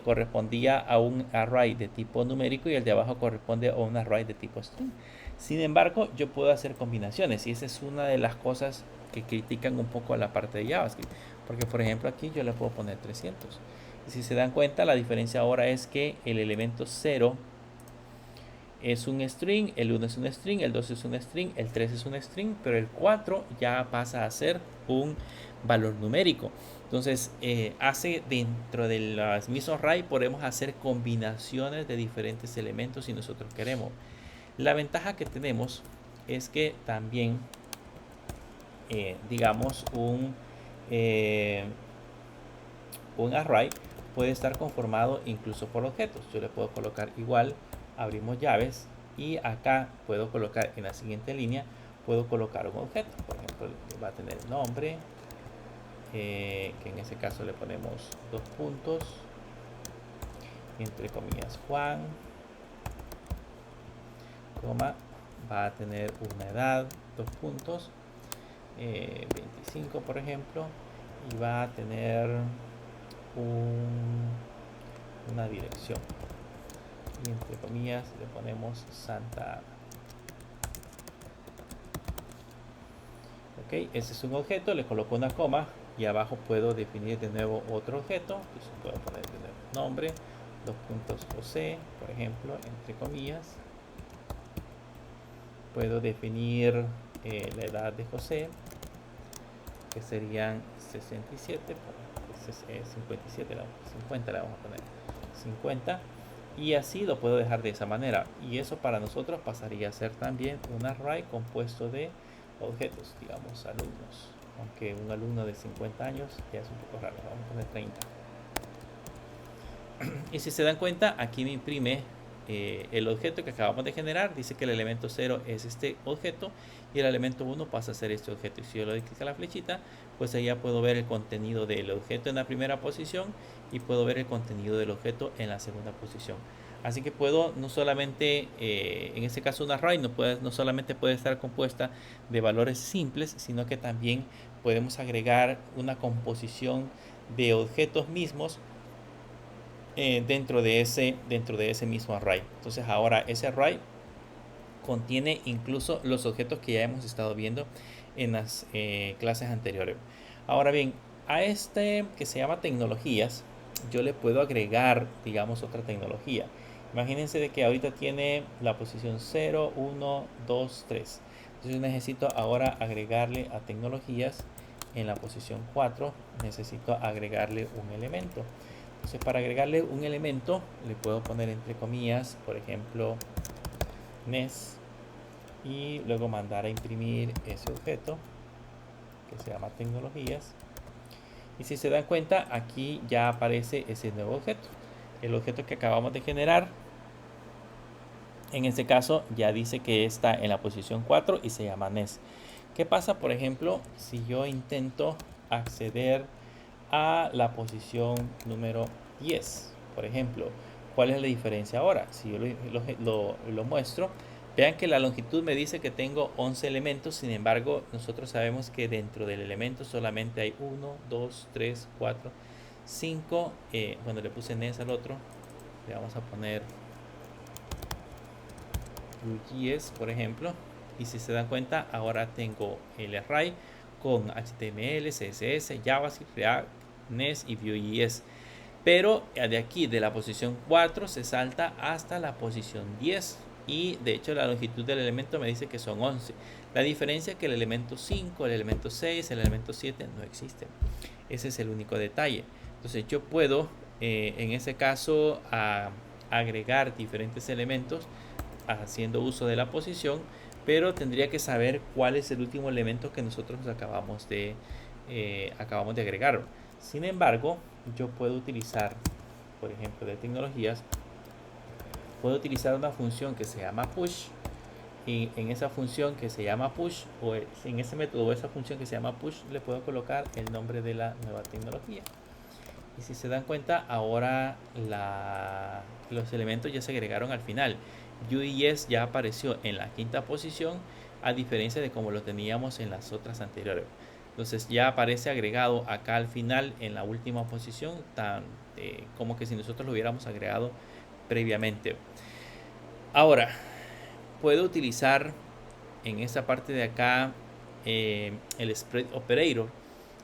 correspondía a un array de tipo numérico y el de abajo corresponde a un array de tipo string. Sin embargo, yo puedo hacer combinaciones y esa es una de las cosas que critican un poco la parte de JavaScript. Porque por ejemplo aquí yo le puedo poner 300. Y si se dan cuenta, la diferencia ahora es que el elemento 0 es un string, el 1 es un string, el 2 es un string, el 3 es un string, pero el 4 ya pasa a ser un valor numérico. Entonces, hace dentro de las mismas array podemos hacer combinaciones de diferentes elementos si nosotros queremos. La ventaja que tenemos es que también, digamos, un array puede estar conformado incluso por objetos. Yo le puedo colocar igual, abrimos llaves y acá puedo colocar en la siguiente línea, puedo colocar un objeto. Por ejemplo, va a tener nombre, que en ese caso le ponemos 2 puntos, entre comillas Juan, coma, va a tener una edad, 2 puntos, 25 por ejemplo, y va a tener una dirección, y entre comillas le ponemos Santa Ana. Ok, ese es un objeto, le coloco una coma y abajo puedo definir de nuevo otro objeto. Entonces puedo poner de nuevo nombre, 2 puntos José, por ejemplo, entre comillas. Puedo definir la edad de José, que serían 67, 57, 50 la vamos a poner, 50, y así lo puedo dejar de esa manera. Y eso para nosotros pasaría a ser también un array compuesto de objetos, digamos alumnos, aunque un alumno de 50 años ya es un poco raro, vamos a poner 30. Y si se dan cuenta, aquí me imprime el objeto que acabamos de generar. Dice que el elemento 0 es este objeto y el elemento 1 pasa a ser este objeto. Y si yo le doy clic a la flechita, pues ahí ya puedo ver el contenido del objeto en la primera posición y puedo ver el contenido del objeto en la segunda posición. Así que puedo no solamente, en este caso un array no solamente puede estar compuesta de valores simples, sino que también podemos agregar una composición de objetos mismos dentro de ese mismo array. Entonces ahora ese array contiene incluso los objetos que ya hemos estado viendo en las clases anteriores. Ahora bien, a este que se llama tecnologías, yo le puedo agregar, digamos, otra tecnología. Imagínense de que ahorita tiene la posición 0, 1, 2, 3. Entonces necesito ahora agregarle a tecnologías en la posición 4, necesito agregarle un elemento. Entonces para agregarle un elemento le puedo poner entre comillas, por ejemplo, NES, y luego mandar a imprimir ese objeto que se llama tecnologías. Y si se dan cuenta, aquí ya aparece ese nuevo objeto, el objeto que acabamos de generar. En este caso ya dice que está en la posición 4 y se llama NES. ¿Qué pasa, por ejemplo, si yo intento acceder a la posición número 10? Por ejemplo, ¿cuál es la diferencia ahora? Si yo lo muestro, vean que la longitud me dice que tengo 11 elementos. Sin embargo, nosotros sabemos que dentro del elemento solamente hay 1, 2, 3, 4, 5. Bueno, le puse NES al otro. Le vamos a poner Vue.js, por ejemplo. Y si se dan cuenta, ahora tengo el array con HTML, CSS, JavaScript, React, NES y Vue.js. Pero de aquí, de la posición 4, se salta hasta la posición 10. Y de hecho la longitud del elemento me dice que son 11. La diferencia es que el elemento 5, el elemento 6, el elemento 7 no existen. Ese es el único detalle. Entonces yo puedo, en ese caso, agregar diferentes elementos haciendo uso de la posición, pero tendría que saber cuál es el último elemento que nosotros acabamos de agregar. Sin embargo, yo puedo utilizar, por ejemplo, de tecnologías, puedo utilizar una función que se llama push, y en esa función que se llama push, o en ese método o esa función que se llama push, le puedo colocar el nombre de la nueva tecnología. Y si se dan cuenta, ahora los elementos ya se agregaron al final. Vue.js ya apareció en la quinta posición, a diferencia de como lo teníamos en las otras anteriores. Entonces ya aparece agregado acá al final en la última posición, tan como que si nosotros lo hubiéramos agregado previamente. Ahora, puedo utilizar en esta parte de acá el spread operator,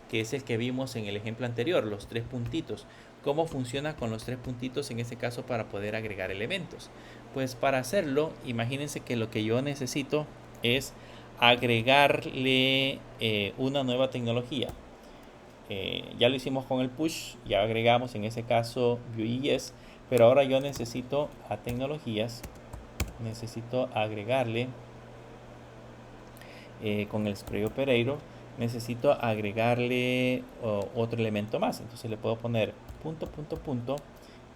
que es el que vimos en el ejemplo anterior, los tres puntitos. ¿Cómo funciona con los tres puntitos en este caso para poder agregar elementos? Pues para hacerlo, imagínense que lo que yo necesito es agregarle una nueva tecnología. Ya lo hicimos con el push, ya agregamos en ese caso Vue.js, pero ahora yo necesito a tecnologías, necesito agregarle con el Spray Operator, necesito agregarle otro elemento más. Entonces le puedo poner punto, punto, punto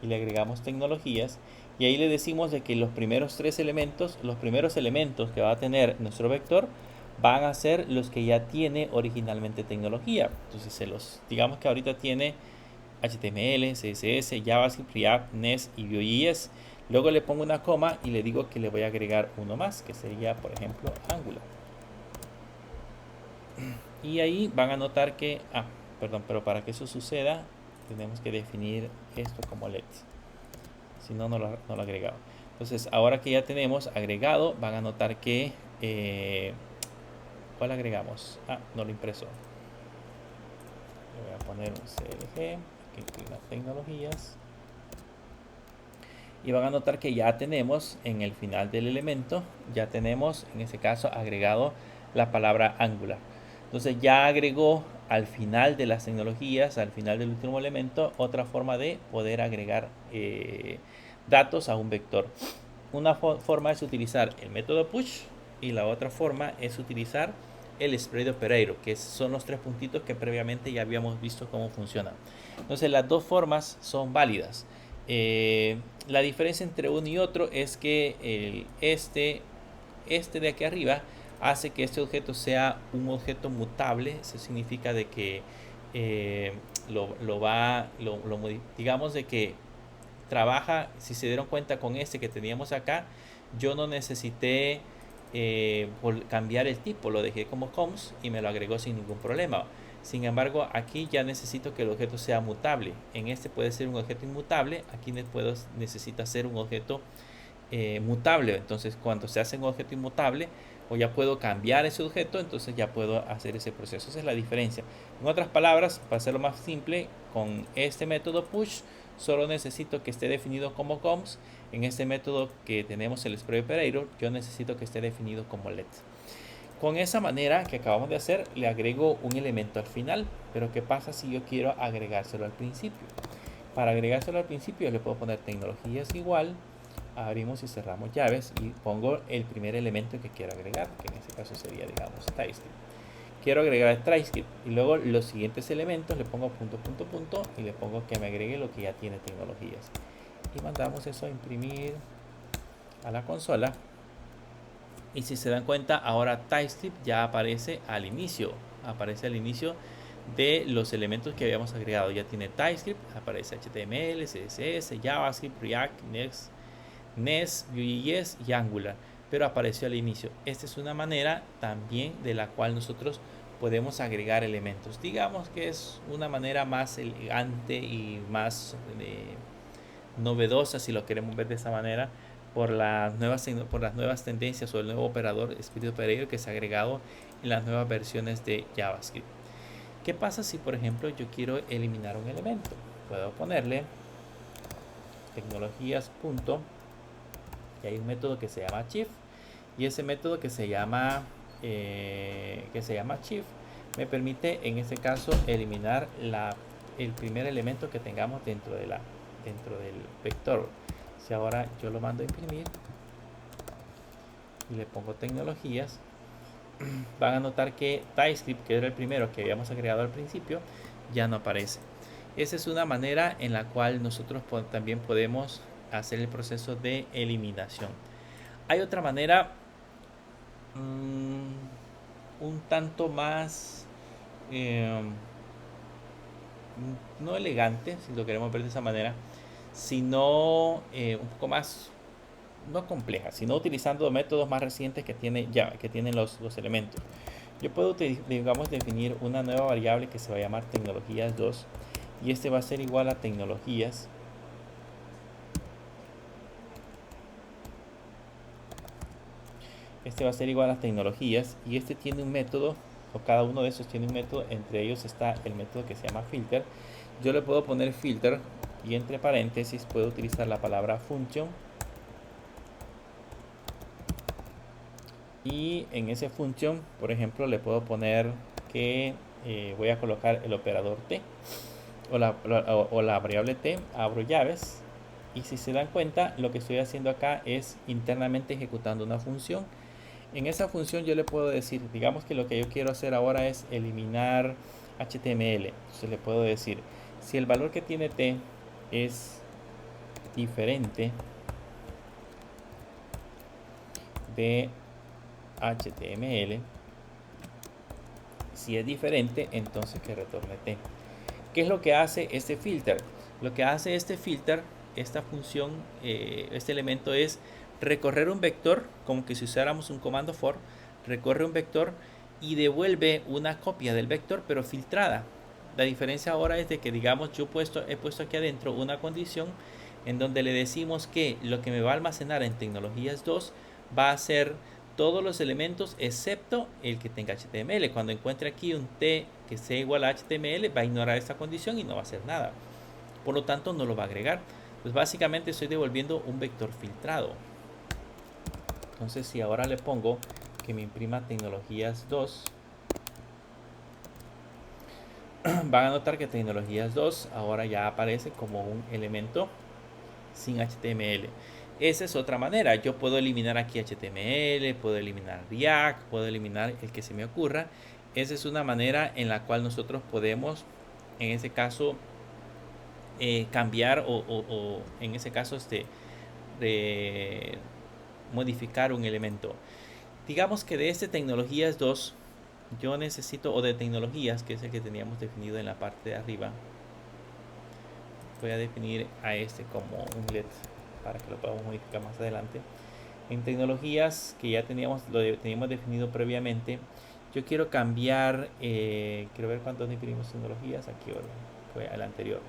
y le agregamos tecnologías. Y ahí le decimos de que los primeros tres elementos, los primeros elementos que va a tener nuestro vector, van a ser los que ya tiene originalmente tecnología. Entonces digamos que ahorita tiene HTML, CSS, JavaScript, React, Nest y Vue.js. Luego le pongo una coma y le digo que le voy a agregar uno más, que sería por ejemplo Angular. Y ahí van a notar que, perdón, pero para que eso suceda tenemos que definir esto como let. Si no, no lo agregado. Entonces, ahora que ya tenemos agregado, van a notar que ¿cuál agregamos? No lo impreso. Le voy a poner un CLG, aquí en las tecnologías. Y van a notar que ya tenemos en el final del elemento, ya tenemos en ese caso agregado la palabra Angular. Entonces ya agregó al final de las tecnologías, al final del último elemento, otra forma de poder agregar datos a un vector. Una forma es utilizar el método push y la otra forma es utilizar el spread operator, que son los tres puntitos que previamente ya habíamos visto cómo funciona. Entonces las dos formas son válidas. La diferencia entre uno y otro es que este de aquí arriba hace que este objeto sea un objeto mutable. Eso significa de que digamos de que trabaja, si se dieron cuenta con este que teníamos acá, yo no necesité cambiar el tipo, lo dejé como coms y me lo agregó sin ningún problema. Sin embargo, aquí ya necesito que el objeto sea mutable. En este puede ser un objeto inmutable, aquí necesita ser un objeto mutable. Entonces, cuando se hace un objeto inmutable, o ya puedo cambiar ese objeto, entonces ya puedo hacer ese proceso. Esa es la diferencia. En otras palabras, para hacerlo más simple, con este método push, solo necesito que esté definido como coms. En este método que tenemos el spread operator, yo necesito que esté definido como let. Con esa manera que acabamos de hacer, le agrego un elemento al final. Pero ¿qué pasa si yo quiero agregárselo al principio? Para agregárselo al principio, le puedo poner tecnologías igual, abrimos y cerramos llaves y pongo el primer elemento que quiero agregar, que en este caso sería, digamos, TypeScript. Quiero agregar TypeScript y luego los siguientes elementos le pongo punto, punto, punto y le pongo que me agregue lo que ya tiene tecnologías. Y mandamos eso a imprimir a la consola. Y si se dan cuenta, ahora TypeScript ya aparece al inicio. Aparece al inicio de los elementos que habíamos agregado. Ya tiene TypeScript, aparece HTML, CSS, JavaScript, React, Nest, Vue.js y Angular. Pero apareció al inicio. Esta es una manera también de la cual nosotros podemos agregar elementos. Digamos que es una manera más elegante y más novedosa, si lo queremos ver de esa manera, por las nuevas tendencias o el nuevo operador Spirit Operator que se ha agregado en las nuevas versiones de JavaScript. ¿Qué pasa si, por ejemplo, yo quiero eliminar un elemento? Puedo ponerle tecnologías punto, y hay un método que se llama Chief, y ese método que se llama Chief me permite en este caso eliminar el primer elemento que tengamos dentro del vector. Si ahora yo lo mando a imprimir y le pongo tecnologías, van a notar que TypeScript, que era el primero que habíamos agregado al principio, ya no aparece. Esa es una manera en la cual nosotros también podemos hacer el proceso de eliminación. Hay otra manera un tanto más no elegante, si lo queremos ver de esa manera, sino un poco más, no compleja, sino utilizando métodos más recientes que tiene Java, que tienen los elementos. Yo puedo, digamos, definir una nueva variable que se va a llamar tecnologías 2 y este va a ser igual a tecnologías. Este va a ser igual a tecnologías y este tiene un método, o cada uno de esos tiene un método. Entre ellos está el método que se llama filter. Yo le puedo poner filter y entre paréntesis puedo utilizar la palabra function, y en ese function, por ejemplo, le puedo poner que voy a colocar el operador t o la variable t, abro llaves, y si se dan cuenta, lo que estoy haciendo acá es internamente ejecutando una función. En esa función yo le puedo decir, digamos que lo que yo quiero hacer ahora es eliminar HTML. Entonces le puedo decir, si el valor que tiene t es diferente de HTML, si es diferente, entonces que retorne t. ¿Qué es lo que hace este filter? Lo que hace este filter, esta función, este elemento es recorrer un vector, como que si usáramos un comando for, recorre un vector y devuelve una copia del vector, pero filtrada. La diferencia ahora es de que, digamos, yo he puesto aquí adentro una condición en donde le decimos que lo que me va a almacenar en tecnologías 2 va a ser todos los elementos excepto el que tenga HTML. Cuando encuentre aquí un t que sea igual a HTML, va a ignorar esta condición y no va a hacer nada. Por lo tanto, no lo va a agregar. Pues básicamente estoy devolviendo un vector filtrado. Entonces, si ahora le pongo que me imprima tecnologías 2, van a notar que tecnologías 2 ahora ya aparece como un elemento sin HTML. Esa es otra manera. Yo puedo eliminar aquí HTML, puedo eliminar React, puedo eliminar el que se me ocurra. Esa es una manera en la cual nosotros podemos, en ese caso, cambiar o en ese caso modificar un elemento. Digamos que de este tecnologías 2 yo necesito, o de tecnologías, que es el que teníamos definido en la parte de arriba, voy a definir a este como un let para que lo podamos modificar más adelante. En tecnologías que ya lo teníamos definido previamente, yo quiero cambiar, quiero ver cuántos definimos tecnologías, aquí fue al anterior.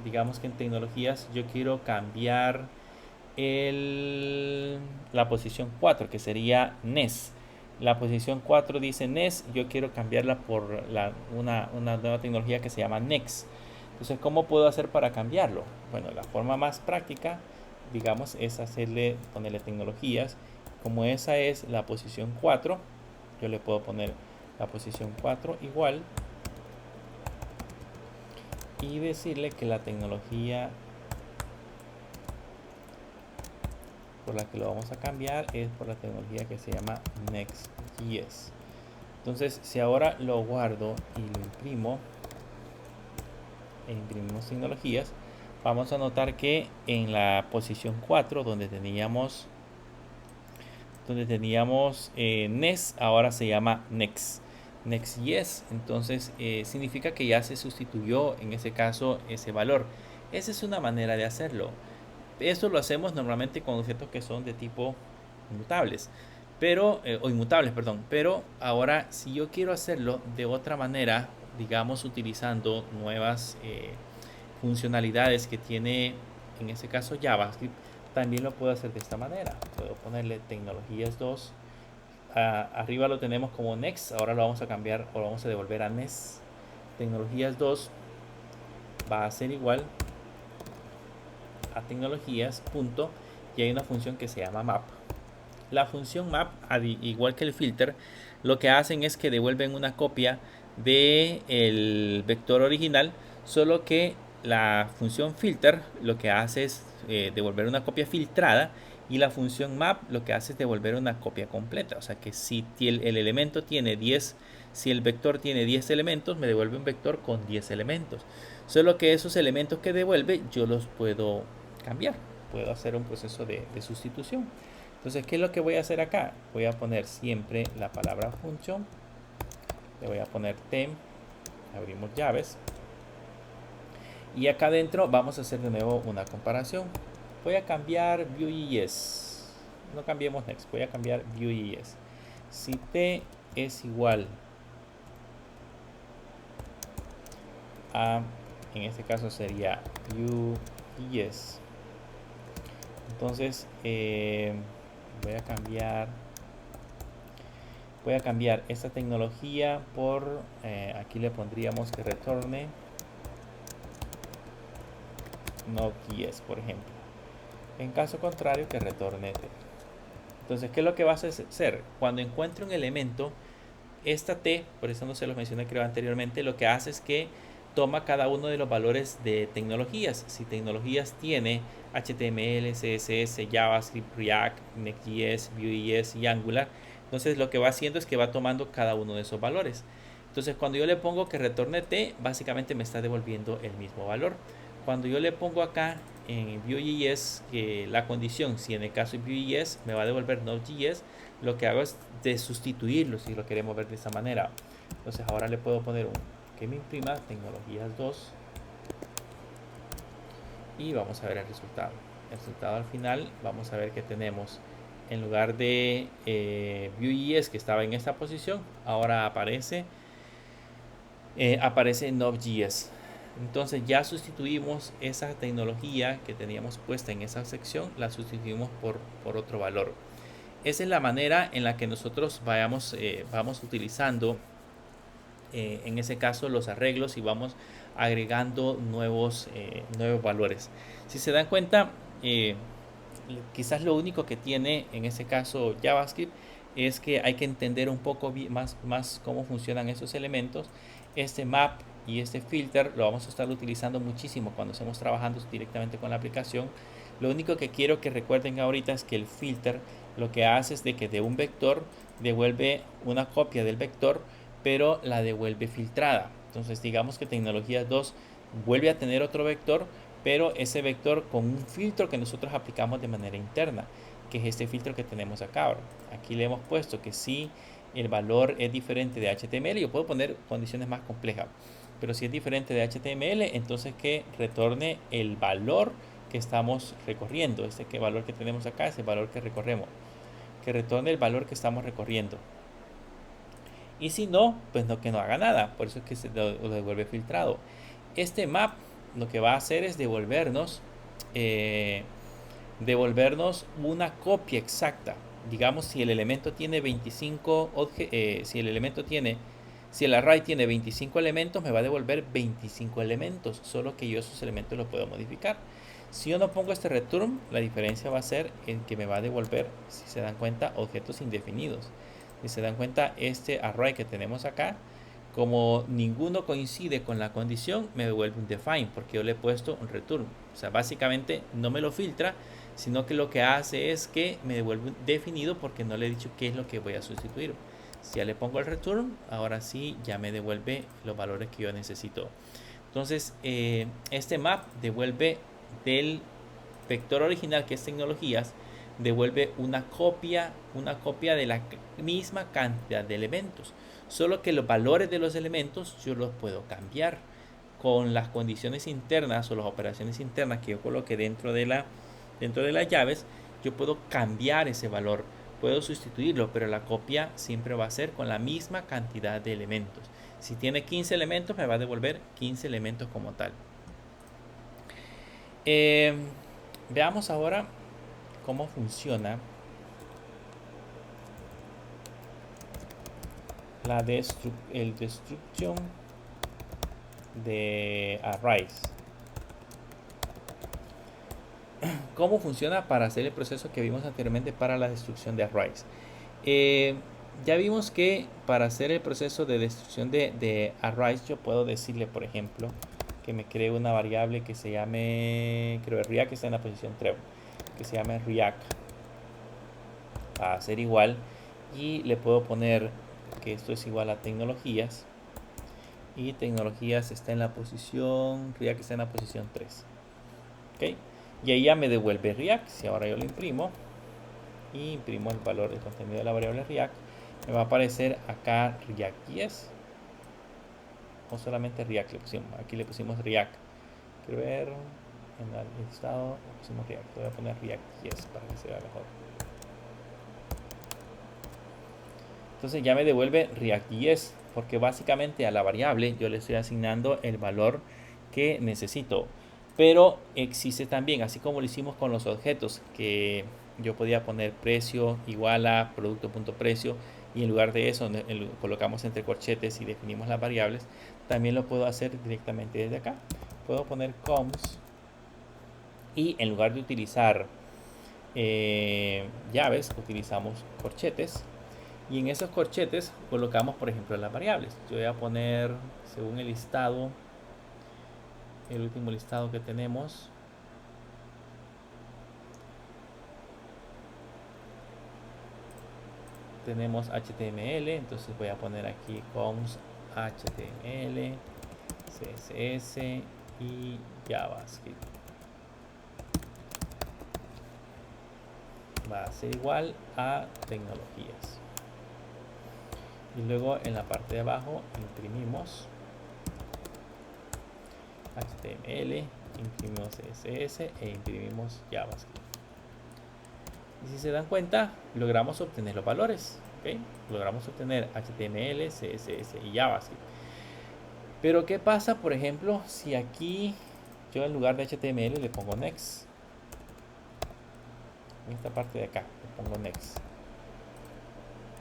Digamos que en tecnologías yo quiero cambiar la posición 4, que sería NES. La posición 4 dice NES, yo quiero cambiarla por una nueva tecnología que se llama NEXT. Entonces, ¿cómo puedo hacer para cambiarlo? Bueno, la forma más práctica, digamos, es ponerle tecnologías. Como esa es la posición 4, yo le puedo poner la posición 4 igual y decirle que la tecnología por la que lo vamos a cambiar es por la tecnología que se llama Next.js. Entonces, si ahora lo guardo y lo imprimo, e imprimimos tecnologías, vamos a notar que en la posición 4, donde teníamos Next, ahora se llama Next.js. Entonces, significa que ya se sustituyó en ese caso ese valor. Esa es una manera de hacerlo. Eso lo hacemos normalmente con objetos que son de tipo inmutables, o inmutables, perdón. Pero ahora, si yo quiero hacerlo de otra manera, digamos utilizando nuevas funcionalidades que tiene, en ese caso JavaScript, también lo puedo hacer de esta manera. Puedo ponerle tecnologías 2. Arriba lo tenemos como Next, ahora lo vamos a cambiar o lo vamos a devolver a Next. Tecnologías 2 va a ser igual a tecnologías punto, y hay una función que se llama map. La función map, igual que el filter, lo que hacen es que devuelven una copia del vector original, solo que la función filter lo que hace es devolver una copia filtrada, y la función map lo que hace es devolver una copia completa. O sea que si el elemento tiene 10, si el vector tiene 10 elementos, me devuelve un vector con 10 elementos. Solo que esos elementos que devuelve yo los puedo cambiar, puedo hacer un proceso de sustitución. Entonces, ¿qué es lo que voy a hacer acá? Voy a poner siempre la palabra function, le voy a poner temp, abrimos llaves, y acá adentro vamos a hacer de nuevo una comparación. Voy a cambiar Vue.js, no cambiemos Next, voy a cambiar Vue.js. Si t es igual a, en este caso sería Vue.js. Entonces voy a cambiar esta tecnología por, aquí le pondríamos que retorne Node.js, por ejemplo. En caso contrario, que retorne T. Entonces, ¿qué es lo que vas a hacer? Cuando encuentre un elemento, esta T, por eso no se los mencioné creo anteriormente, lo que hace es que toma cada uno de los valores de tecnologías. Si tecnologías tiene HTML, CSS, JavaScript, React, Next.js, Vue.js y Angular, entonces lo que va haciendo es que va tomando cada uno de esos valores. Entonces cuando yo le pongo que retorne T, básicamente me está devolviendo el mismo valor. Cuando yo le pongo acá en Vue.js que la condición, si en el caso de Vue.js me va a devolver Node.js, lo que hago es de sustituirlo si lo queremos ver de esta manera. Entonces ahora le puedo poner que me imprima tecnologías 2 y vamos a ver el resultado. El resultado al final vamos a ver que tenemos, en lugar de Vue.js que estaba en esta posición, ahora aparece Node.js. Entonces ya sustituimos esa tecnología que teníamos puesta en esa sección, la sustituimos por otro valor. Esa es la manera en la que nosotros vamos utilizando en ese caso los arreglos y vamos agregando nuevos valores. Si se dan cuenta, quizás lo único que tiene en ese caso JavaScript es que hay que entender un poco más cómo funcionan esos elementos. Este map y este filter lo vamos a estar utilizando muchísimo cuando estemos trabajando directamente con la aplicación. Lo único que quiero que recuerden ahorita es que el filter lo que hace es de que de un vector devuelve una copia del vector, pero la devuelve filtrada. Entonces digamos que tecnología 2 vuelve a tener otro vector, pero ese vector con un filtro que nosotros aplicamos de manera interna, que es este filtro que tenemos acá. Aquí le hemos puesto que si el valor es diferente de HTML, yo puedo poner condiciones más complejas, pero si es diferente de HTML, entonces que retorne el valor que estamos recorriendo. Este valor que tenemos acá es el valor que recorremos, que retorne el valor que estamos recorriendo. Y si no, pues no, que no haga nada. Por eso es que se lo devuelve filtrado. Este map lo que va a hacer es devolvernos una copia exacta. Digamos, si el elemento tiene 25 si el array tiene 25 elementos, me va a devolver 25 elementos, solo que yo esos elementos los puedo modificar. Si yo no pongo este return, la diferencia va a ser en que me va a devolver, si se dan cuenta, objetos indefinidos. Si se dan cuenta, este array que tenemos acá, como ninguno coincide con la condición, me devuelve un define porque yo le he puesto un return. O sea, básicamente no me lo filtra, sino que lo que hace es que me devuelve un definido porque no le he dicho qué es lo que voy a sustituir. Si ya le pongo el return, ahora sí ya me devuelve los valores que yo necesito. Entonces, este map devuelve del vector original, que es tecnologías, devuelve una copia de la misma cantidad de elementos, solo que los valores de los elementos yo los puedo cambiar con las condiciones internas o las operaciones internas que yo coloque dentro de las llaves. Yo puedo cambiar ese valor, puedo sustituirlo, pero la copia siempre va a ser con la misma cantidad de elementos. Si tiene 15 elementos, me va a devolver 15 elementos como tal. Veamos ahora cómo funciona el destruction de arrays. Cómo funciona para hacer el proceso que vimos anteriormente para la destrucción de arrays. Ya vimos que para hacer el proceso de destrucción de arrays, yo puedo decirle, por ejemplo, que me cree una variable que se llame, creo que React está en la posición 3, que se llame React, va a ser igual, y le puedo poner que esto es igual a tecnologías, y tecnologías está en la posición, React está en la posición 3, ¿ok? Y ahí ya me devuelve React. Si ahora yo lo imprimo y imprimo el valor del contenido de la variable React, me va a aparecer acá React.js o solamente React le pusimos. Aquí le pusimos React. Quiero ver en el listado, le pusimos React. Voy a poner React.js para que se vea mejor. Entonces ya me devuelve React.js, porque básicamente a la variable yo le estoy asignando el valor que necesito. Pero existe también, así como lo hicimos con los objetos, que yo podía poner precio igual a producto.precio, y en lugar de eso colocamos entre corchetes y definimos las variables. También lo puedo hacer directamente desde acá. Puedo poner coms y en lugar de utilizar llaves, utilizamos corchetes, y en esos corchetes colocamos, por ejemplo, las variables. Yo voy a poner, según el listado, el último listado que tenemos, tenemos HTML. Entonces voy a poner aquí coms HTML, CSS y JavaScript. Va a ser igual a tecnologías. Y luego en la parte de abajo imprimimos HTML, imprimimos CSS e imprimimos JavaScript. Y si se dan cuenta, logramos obtener los valores. ¿Okay? Logramos obtener HTML, CSS y JavaScript. Pero ¿qué pasa, por ejemplo, si aquí yo en lugar de HTML le pongo next? En esta parte de acá le pongo next,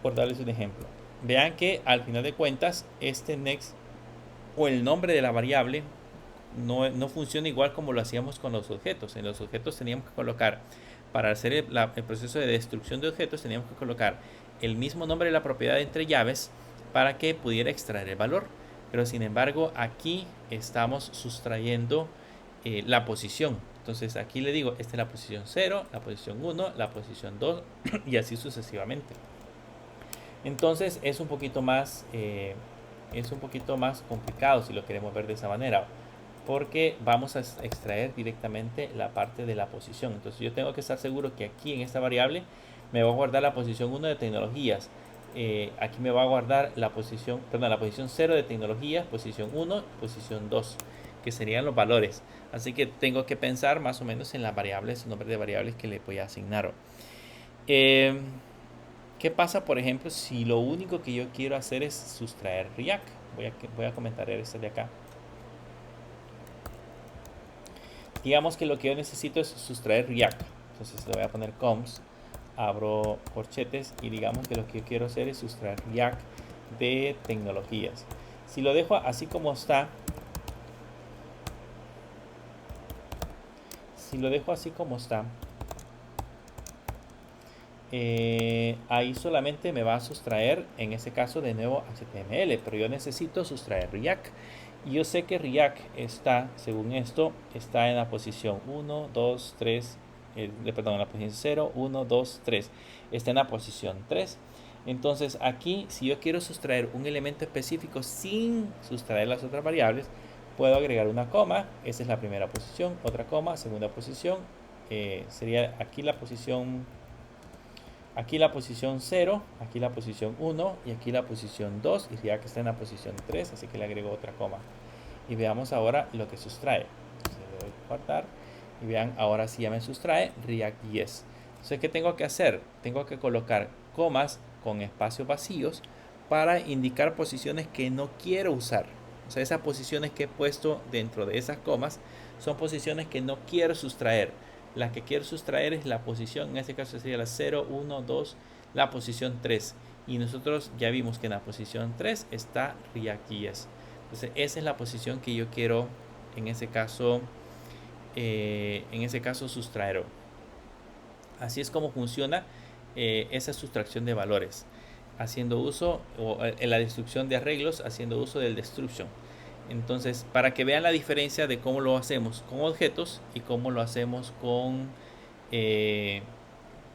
por darles un ejemplo. Vean que al final de cuentas este next o el nombre de la variable no funciona igual como lo hacíamos con los objetos. En los objetos teníamos que colocar, para hacer el proceso de destrucción de objetos, teníamos que colocar el mismo nombre de la propiedad entre llaves para que pudiera extraer el valor. Pero sin embargo aquí estamos sustrayendo la posición. Entonces aquí le digo, esta es la posición 0, la posición 1, la posición 2 y así sucesivamente. Entonces es un poquito más complicado si lo queremos ver de esa manera, porque vamos a extraer directamente la parte de la posición. Entonces yo tengo que estar seguro que aquí en esta variable me va a guardar la posición 1 de tecnologías. Aquí me va a guardar la posición 0 de tecnologías, posición 1, posición 2, que serían los valores. Así que tengo que pensar más o menos en las variables, el nombre de variables que le voy a asignar. ¿Qué pasa, por ejemplo, si lo único que yo quiero hacer es sustraer React? Voy a comentar esto de acá. Digamos que lo que yo necesito es sustraer React. Entonces le voy a poner coms, abro corchetes y digamos que lo que yo quiero hacer es sustraer React de tecnologías. Si lo dejo así como está, ahí solamente me va a sustraer, en ese caso de nuevo, HTML, pero yo necesito sustraer React. Y yo sé que React está, según esto, está en la posición 1, 2, 3, perdón, en la posición 0, 1, 2, 3. Está en la posición 3. Entonces aquí, si yo quiero sustraer un elemento específico sin sustraer las otras variables, puedo agregar una coma. Esa es la primera posición, otra coma, segunda posición. Sería aquí la posición 0, aquí la posición 1 y aquí la posición 2, y React está en la posición 3, así que le agrego otra coma. Y veamos ahora lo que sustrae. Entonces le doy guardar y vean, ahora sí ya me sustrae React.js. Entonces, ¿qué tengo que hacer? Tengo que colocar comas con espacios vacíos para indicar posiciones que no quiero usar. O sea, esas posiciones que he puesto dentro de esas comas son posiciones que no quiero sustraer. La que quiero sustraer es la posición, en este caso sería la 0, 1, 2, la posición 3. Y nosotros ya vimos que en la posición 3 está React.js. Entonces esa es la posición que yo quiero en ese caso sustraer. Así es como funciona esa sustracción de valores, haciendo uso, o en la destrucción de arreglos, haciendo uso del destruction. Entonces, para que vean la diferencia de cómo lo hacemos con objetos y cómo lo hacemos con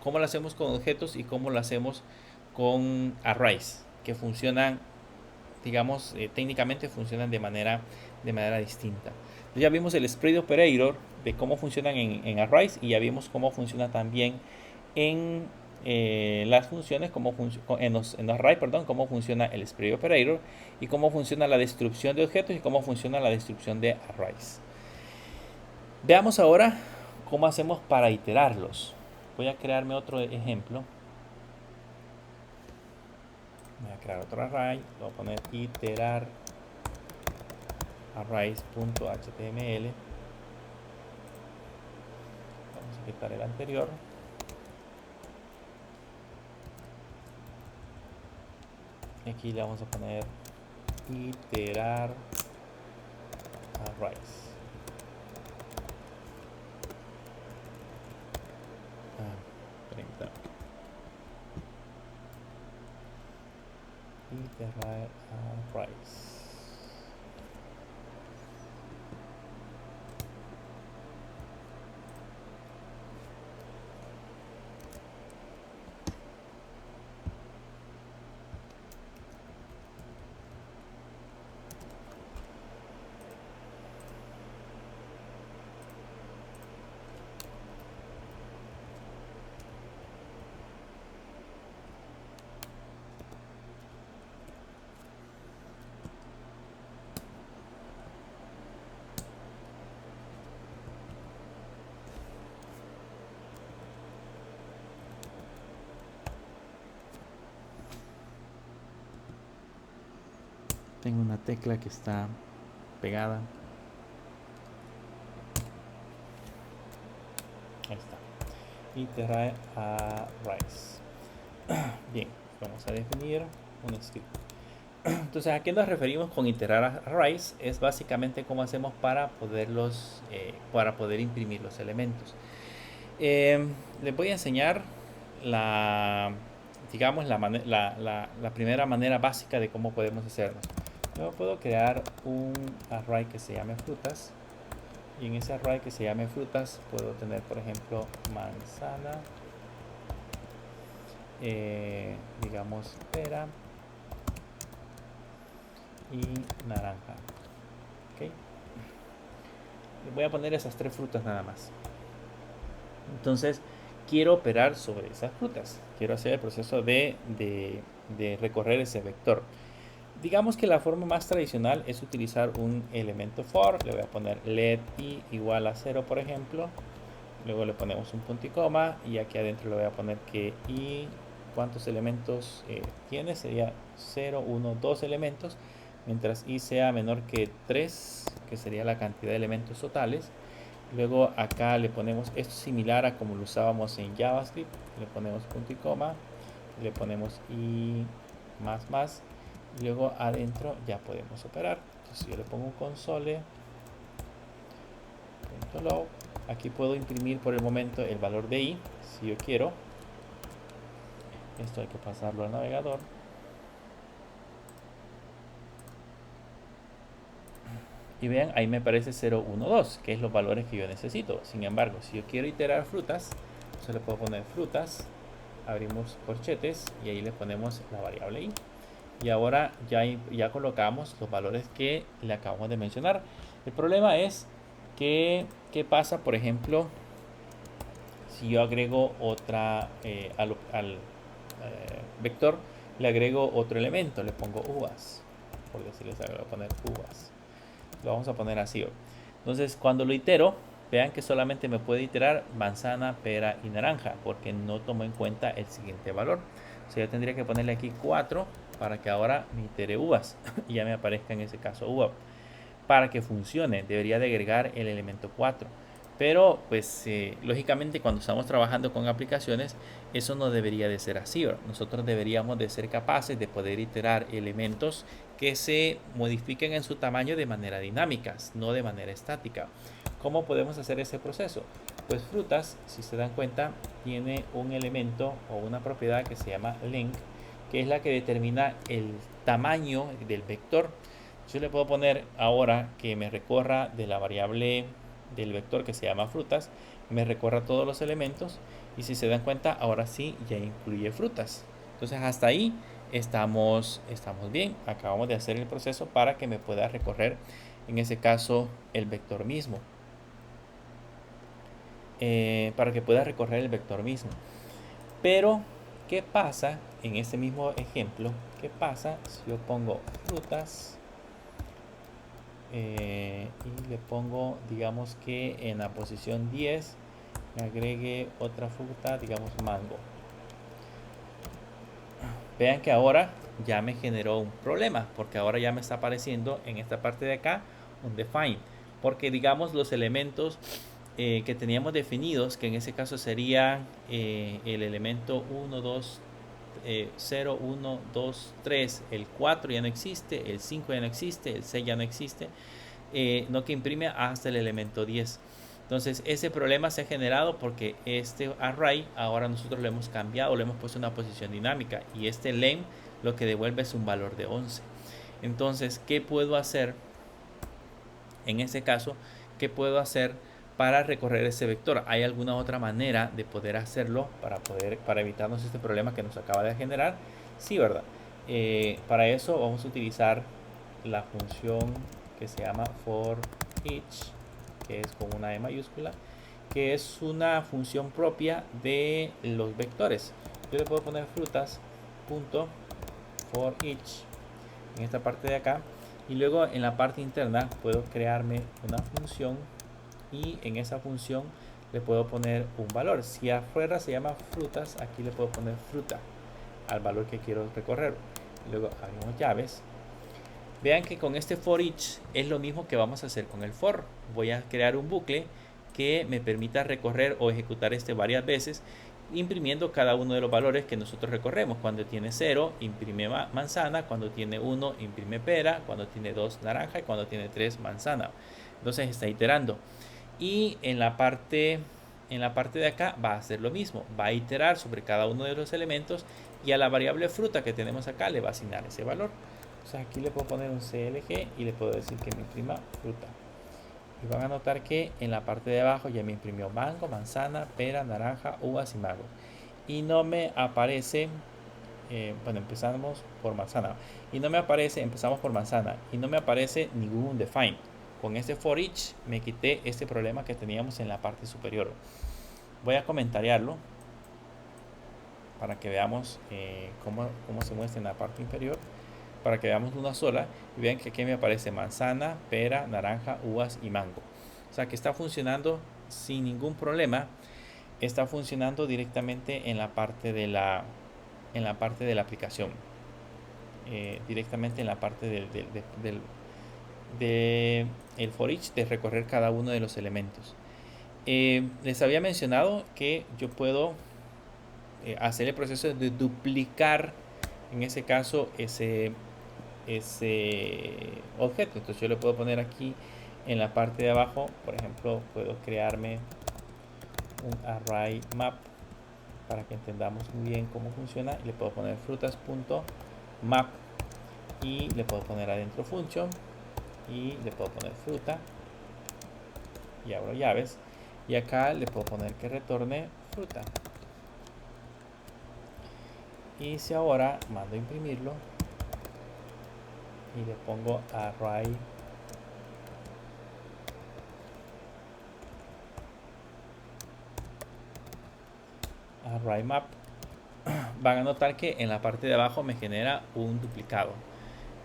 objetos y cómo lo hacemos con arrays, que funcionan, digamos, técnicamente funcionan de manera distinta. Ya vimos el spread operator de cómo funcionan en arrays, y ya vimos cómo funciona también en las funciones, en los arrays, cómo funciona el spread operator y cómo funciona la destrucción de objetos y cómo funciona la destrucción de arrays. Veamos ahora cómo hacemos para iterarlos. Voy a crearme otro ejemplo. Voy a crear otro array, le voy a poner iterar arrays.html. Vamos a quitar el anterior. Y aquí le vamos a poner iterar arrays. Iterar arrays. Tengo una tecla que está pegada. Ahí está. Iterar arrays. Bien, vamos a definir un script. Entonces, ¿a qué nos referimos con iterar arrays? Es básicamente cómo hacemos para poder imprimir los elementos. Les voy a enseñar digamos, la primera manera básica de cómo podemos hacerlo. Yo puedo crear un array que se llame frutas, y en ese array que se llame frutas puedo tener, por ejemplo, manzana, digamos pera y naranja. ¿Okay? Voy a poner esas tres frutas nada más. Entonces quiero operar sobre esas frutas, quiero hacer el proceso de recorrer ese vector. Digamos que la forma más tradicional es utilizar un elemento for. Le voy a poner let i igual a 0, por ejemplo. Luego le ponemos un punto y coma, y aquí adentro le voy a poner que i, ¿cuántos elementos tiene? Sería 0, 1, 2 elementos, mientras i sea menor que 3, que sería la cantidad de elementos totales. Luego acá le ponemos, esto es similar a como lo usábamos en JavaScript, le ponemos punto y coma, le ponemos i más, y luego adentro ya podemos operar. Entonces yo le pongo un console.log. Aquí puedo imprimir por el momento el valor de i, si yo quiero. Esto hay que pasarlo al navegador. Y vean, ahí me aparece 0, 1, 2, que es los valores que yo necesito. Sin embargo, si yo quiero iterar frutas, entonces le puedo poner frutas, abrimos corchetes y ahí le ponemos la variable i. Y ahora ya colocamos los valores que le acabamos de mencionar. El problema es que, ¿qué pasa, por ejemplo, si yo agrego otra al vector, le agrego otro elemento, le pongo uvas, por decirles algo, voy a poner uvas, lo vamos a poner así. Entonces cuando lo itero, vean que solamente me puede iterar manzana, pera y naranja, porque no tomo en cuenta el siguiente valor. O sea, yo tendría que ponerle aquí 4 para que ahora me itere uvas y ya me aparezca en ese caso uva. Para que funcione debería de agregar el elemento 4, pero pues lógicamente cuando estamos trabajando con aplicaciones eso no debería de ser así, ¿verdad? Nosotros deberíamos de ser capaces de poder iterar elementos que se modifiquen en su tamaño de manera dinámica, no de manera estática. ¿Cómo podemos hacer ese proceso? Pues frutas, si se dan cuenta, tiene un elemento o una propiedad que se llama length, que es la que determina el tamaño del vector. Yo le puedo poner ahora que me recorra de la variable del vector que se llama frutas, me recorra todos los elementos, y si se dan cuenta ahora sí ya incluye frutas. Entonces hasta ahí estamos bien. Acabamos de hacer el proceso para que me pueda recorrer en ese caso el vector mismo, para que pueda recorrer el vector mismo. Pero ¿qué pasa en este mismo ejemplo? ¿Qué pasa si yo pongo frutas y le pongo, digamos que en la posición 10 me agregue otra fruta, digamos mango? Vean que ahora ya me generó un problema, porque ahora ya me está apareciendo en esta parte de acá un define, porque digamos los elementos que teníamos definidos, que en ese caso sería el elemento 1, 2, 0, 1, 2, 3, el 4 ya no existe, el 5 ya no existe, el 6 ya no existe, no que imprime hasta el elemento 10. Entonces ese problema se ha generado porque este array ahora nosotros lo hemos cambiado, le hemos puesto una posición dinámica y este len lo que devuelve es un valor de 11. Entonces, ¿qué puedo hacer en ese caso? ¿Qué puedo hacer para recorrer ese vector? ¿Hay alguna otra manera de poder hacerlo para evitarnos este problema que nos acaba de generar? Sí, ¿verdad? Para eso vamos a utilizar la función que se llama for each, que es con una E mayúscula, que es una función propia de los vectores. Yo le puedo poner frutas.for each en esta parte de acá, y luego en la parte interna puedo crearme una función y en esa función le puedo poner un valor. Si afuera se llama frutas, aquí le puedo poner fruta al valor que quiero recorrer. Luego abrimos llaves. Vean que con este for each es lo mismo que vamos a hacer con el for. Voy a crear un bucle que me permita recorrer o ejecutar este varias veces, imprimiendo cada uno de los valores que nosotros recorremos. Cuando tiene 0, imprime manzana. Cuando tiene 1, imprime pera. Cuando tiene 2, naranja. Y cuando tiene 3, manzana. Entonces está iterando. Y en la parte de acá va a hacer lo mismo. Va a iterar sobre cada uno de los elementos y a la variable fruta que tenemos acá le va a asignar ese valor. Entonces aquí le puedo poner un CLG y le puedo decir que me imprima fruta. Y van a notar que en la parte de abajo ya me imprimió mango, manzana, pera, naranja, uvas y mango. Y no me aparece, bueno, empezamos por manzana. Y no me aparece, empezamos por manzana. Y no me aparece ningún define. Con este for each me quité este problema que teníamos en la parte superior. Voy a comentariarlo para que veamos cómo se muestra en la parte inferior. Para que veamos una sola y vean que aquí me aparece manzana, pera, naranja, uvas y mango. O sea que está funcionando sin ningún problema. Está funcionando directamente en la parte de la aplicación. Directamente en la parte del for each, de recorrer cada uno de los elementos. Les había mencionado que yo puedo hacer el proceso de duplicar, en ese caso, ese objeto. Entonces yo le puedo poner aquí en la parte de abajo, por ejemplo, puedo crearme un array map para que entendamos muy bien cómo funciona. Le puedo poner frutas.map y le puedo poner adentro function y le puedo poner fruta y abro llaves y acá le puedo poner que retorne fruta. Y si ahora mando a imprimirlo y le pongo array map, van a notar que en la parte de abajo me genera un duplicado.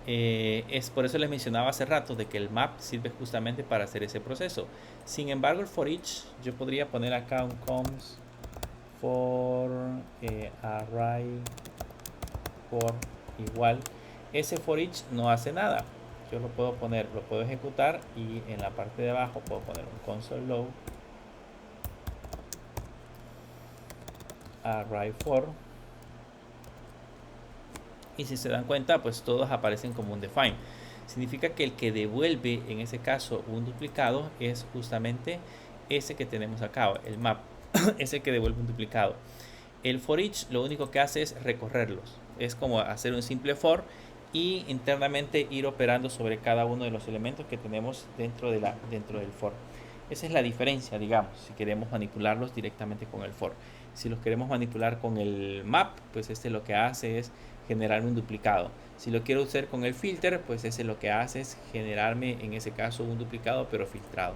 Es por eso les mencionaba hace rato de que el map sirve justamente para hacer ese proceso. Sin embargo, el for each, yo podría poner acá un const for array for igual. Ese for each no hace nada. Yo lo puedo poner, lo puedo ejecutar y en la parte de abajo puedo poner un console log array for, y si se dan cuenta pues todos aparecen como un define. Significa que el que devuelve en ese caso un duplicado es justamente ese que tenemos acá, el map. Ese que devuelve un duplicado. El for each lo único que hace es recorrerlos, es como hacer un simple for y internamente ir operando sobre cada uno de los elementos que tenemos dentro del for. Esa es la diferencia, digamos, si queremos manipularlos directamente con el for. Si los queremos manipular con el map, pues este lo que hace es generar un duplicado. Si lo quiero usar con el filter, pues ese lo que hace es generarme en ese caso un duplicado pero filtrado.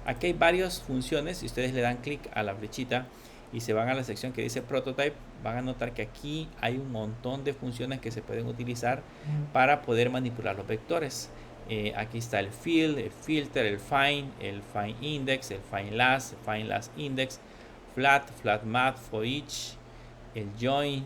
Aquí hay varias funciones. Si ustedes le dan clic a la flechita y se van a la sección que dice prototype, van a notar que aquí hay un montón de funciones que se pueden utilizar para poder manipular los vectores. Aquí está el fill, el filter, el find index, el find last index, flat map for each, el join,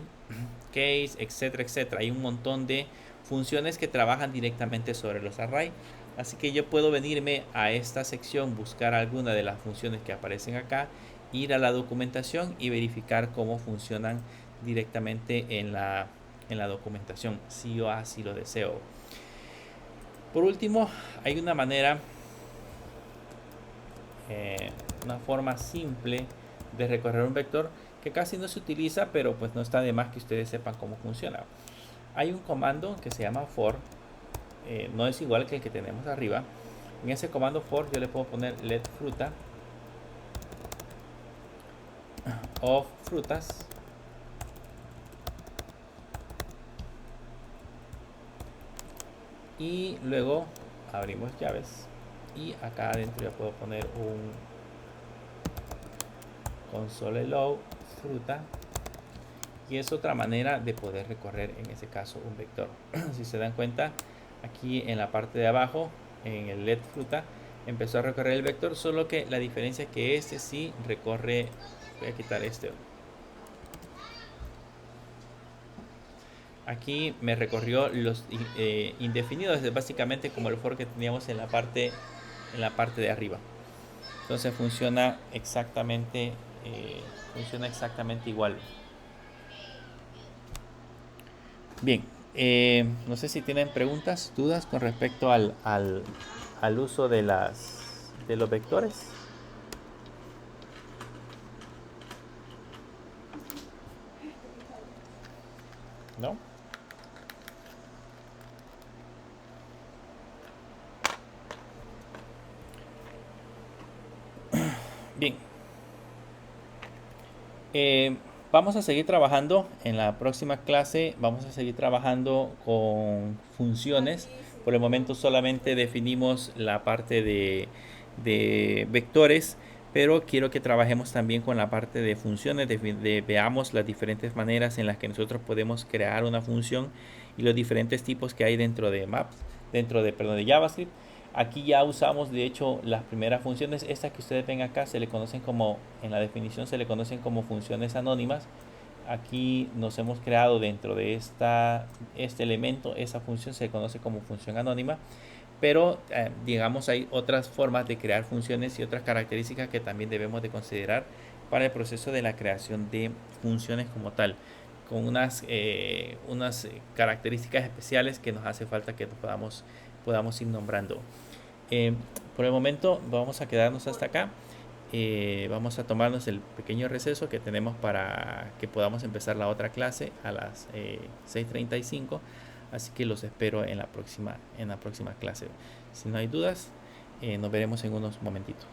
case, etcétera, etcétera. Hay un montón de funciones que trabajan directamente sobre los arrays. Así que yo puedo venirme a esta sección, buscar alguna de las funciones que aparecen acá, ir a la documentación y verificar cómo funcionan directamente en la documentación, si yo así lo deseo. Por último, hay una manera, una forma simple de recorrer un vector que casi no se utiliza, pero pues no está de más que ustedes sepan cómo funciona. Hay un comando que se llama for, no es igual que el que tenemos arriba. En ese comando for yo le puedo poner let fruta of frutas y luego abrimos llaves y acá adentro ya puedo poner un console log fruta, y es otra manera de poder recorrer en ese caso un vector. Si se dan cuenta, aquí en la parte de abajo, en el let fruta, empezó a recorrer el vector, solo que la diferencia es que este sí recorre. Voy a quitar este. Aquí me recorrió los indefinidos, es básicamente como el for que teníamos en la parte de arriba. Entonces funciona exactamente igual. Bien, no sé si tienen preguntas, dudas con respecto al uso de los vectores. ¿No? Bien. Vamos a seguir trabajando en la próxima clase. Vamos a seguir trabajando con funciones. Por el momento solamente definimos la parte de vectores, pero quiero que trabajemos también con la parte de funciones, veamos las diferentes maneras en las que nosotros podemos crear una función y los diferentes tipos que hay dentro de maps, de JavaScript. Aquí ya usamos de hecho las primeras funciones. Estas que ustedes ven acá se le conocen como, en la definición se le conocen como funciones anónimas. Aquí nos hemos creado dentro de este elemento, esa función se conoce como función anónima. Pero digamos hay otras formas de crear funciones y otras características que también debemos de considerar para el proceso de la creación de funciones como tal, con unas características especiales que nos hace falta que podamos ir nombrando. Por el momento vamos a quedarnos hasta acá. Vamos a tomarnos el pequeño receso que tenemos para que podamos empezar la otra clase a las 6:35. Así que los espero en la próxima clase. Si no hay dudas, nos veremos en unos momentitos.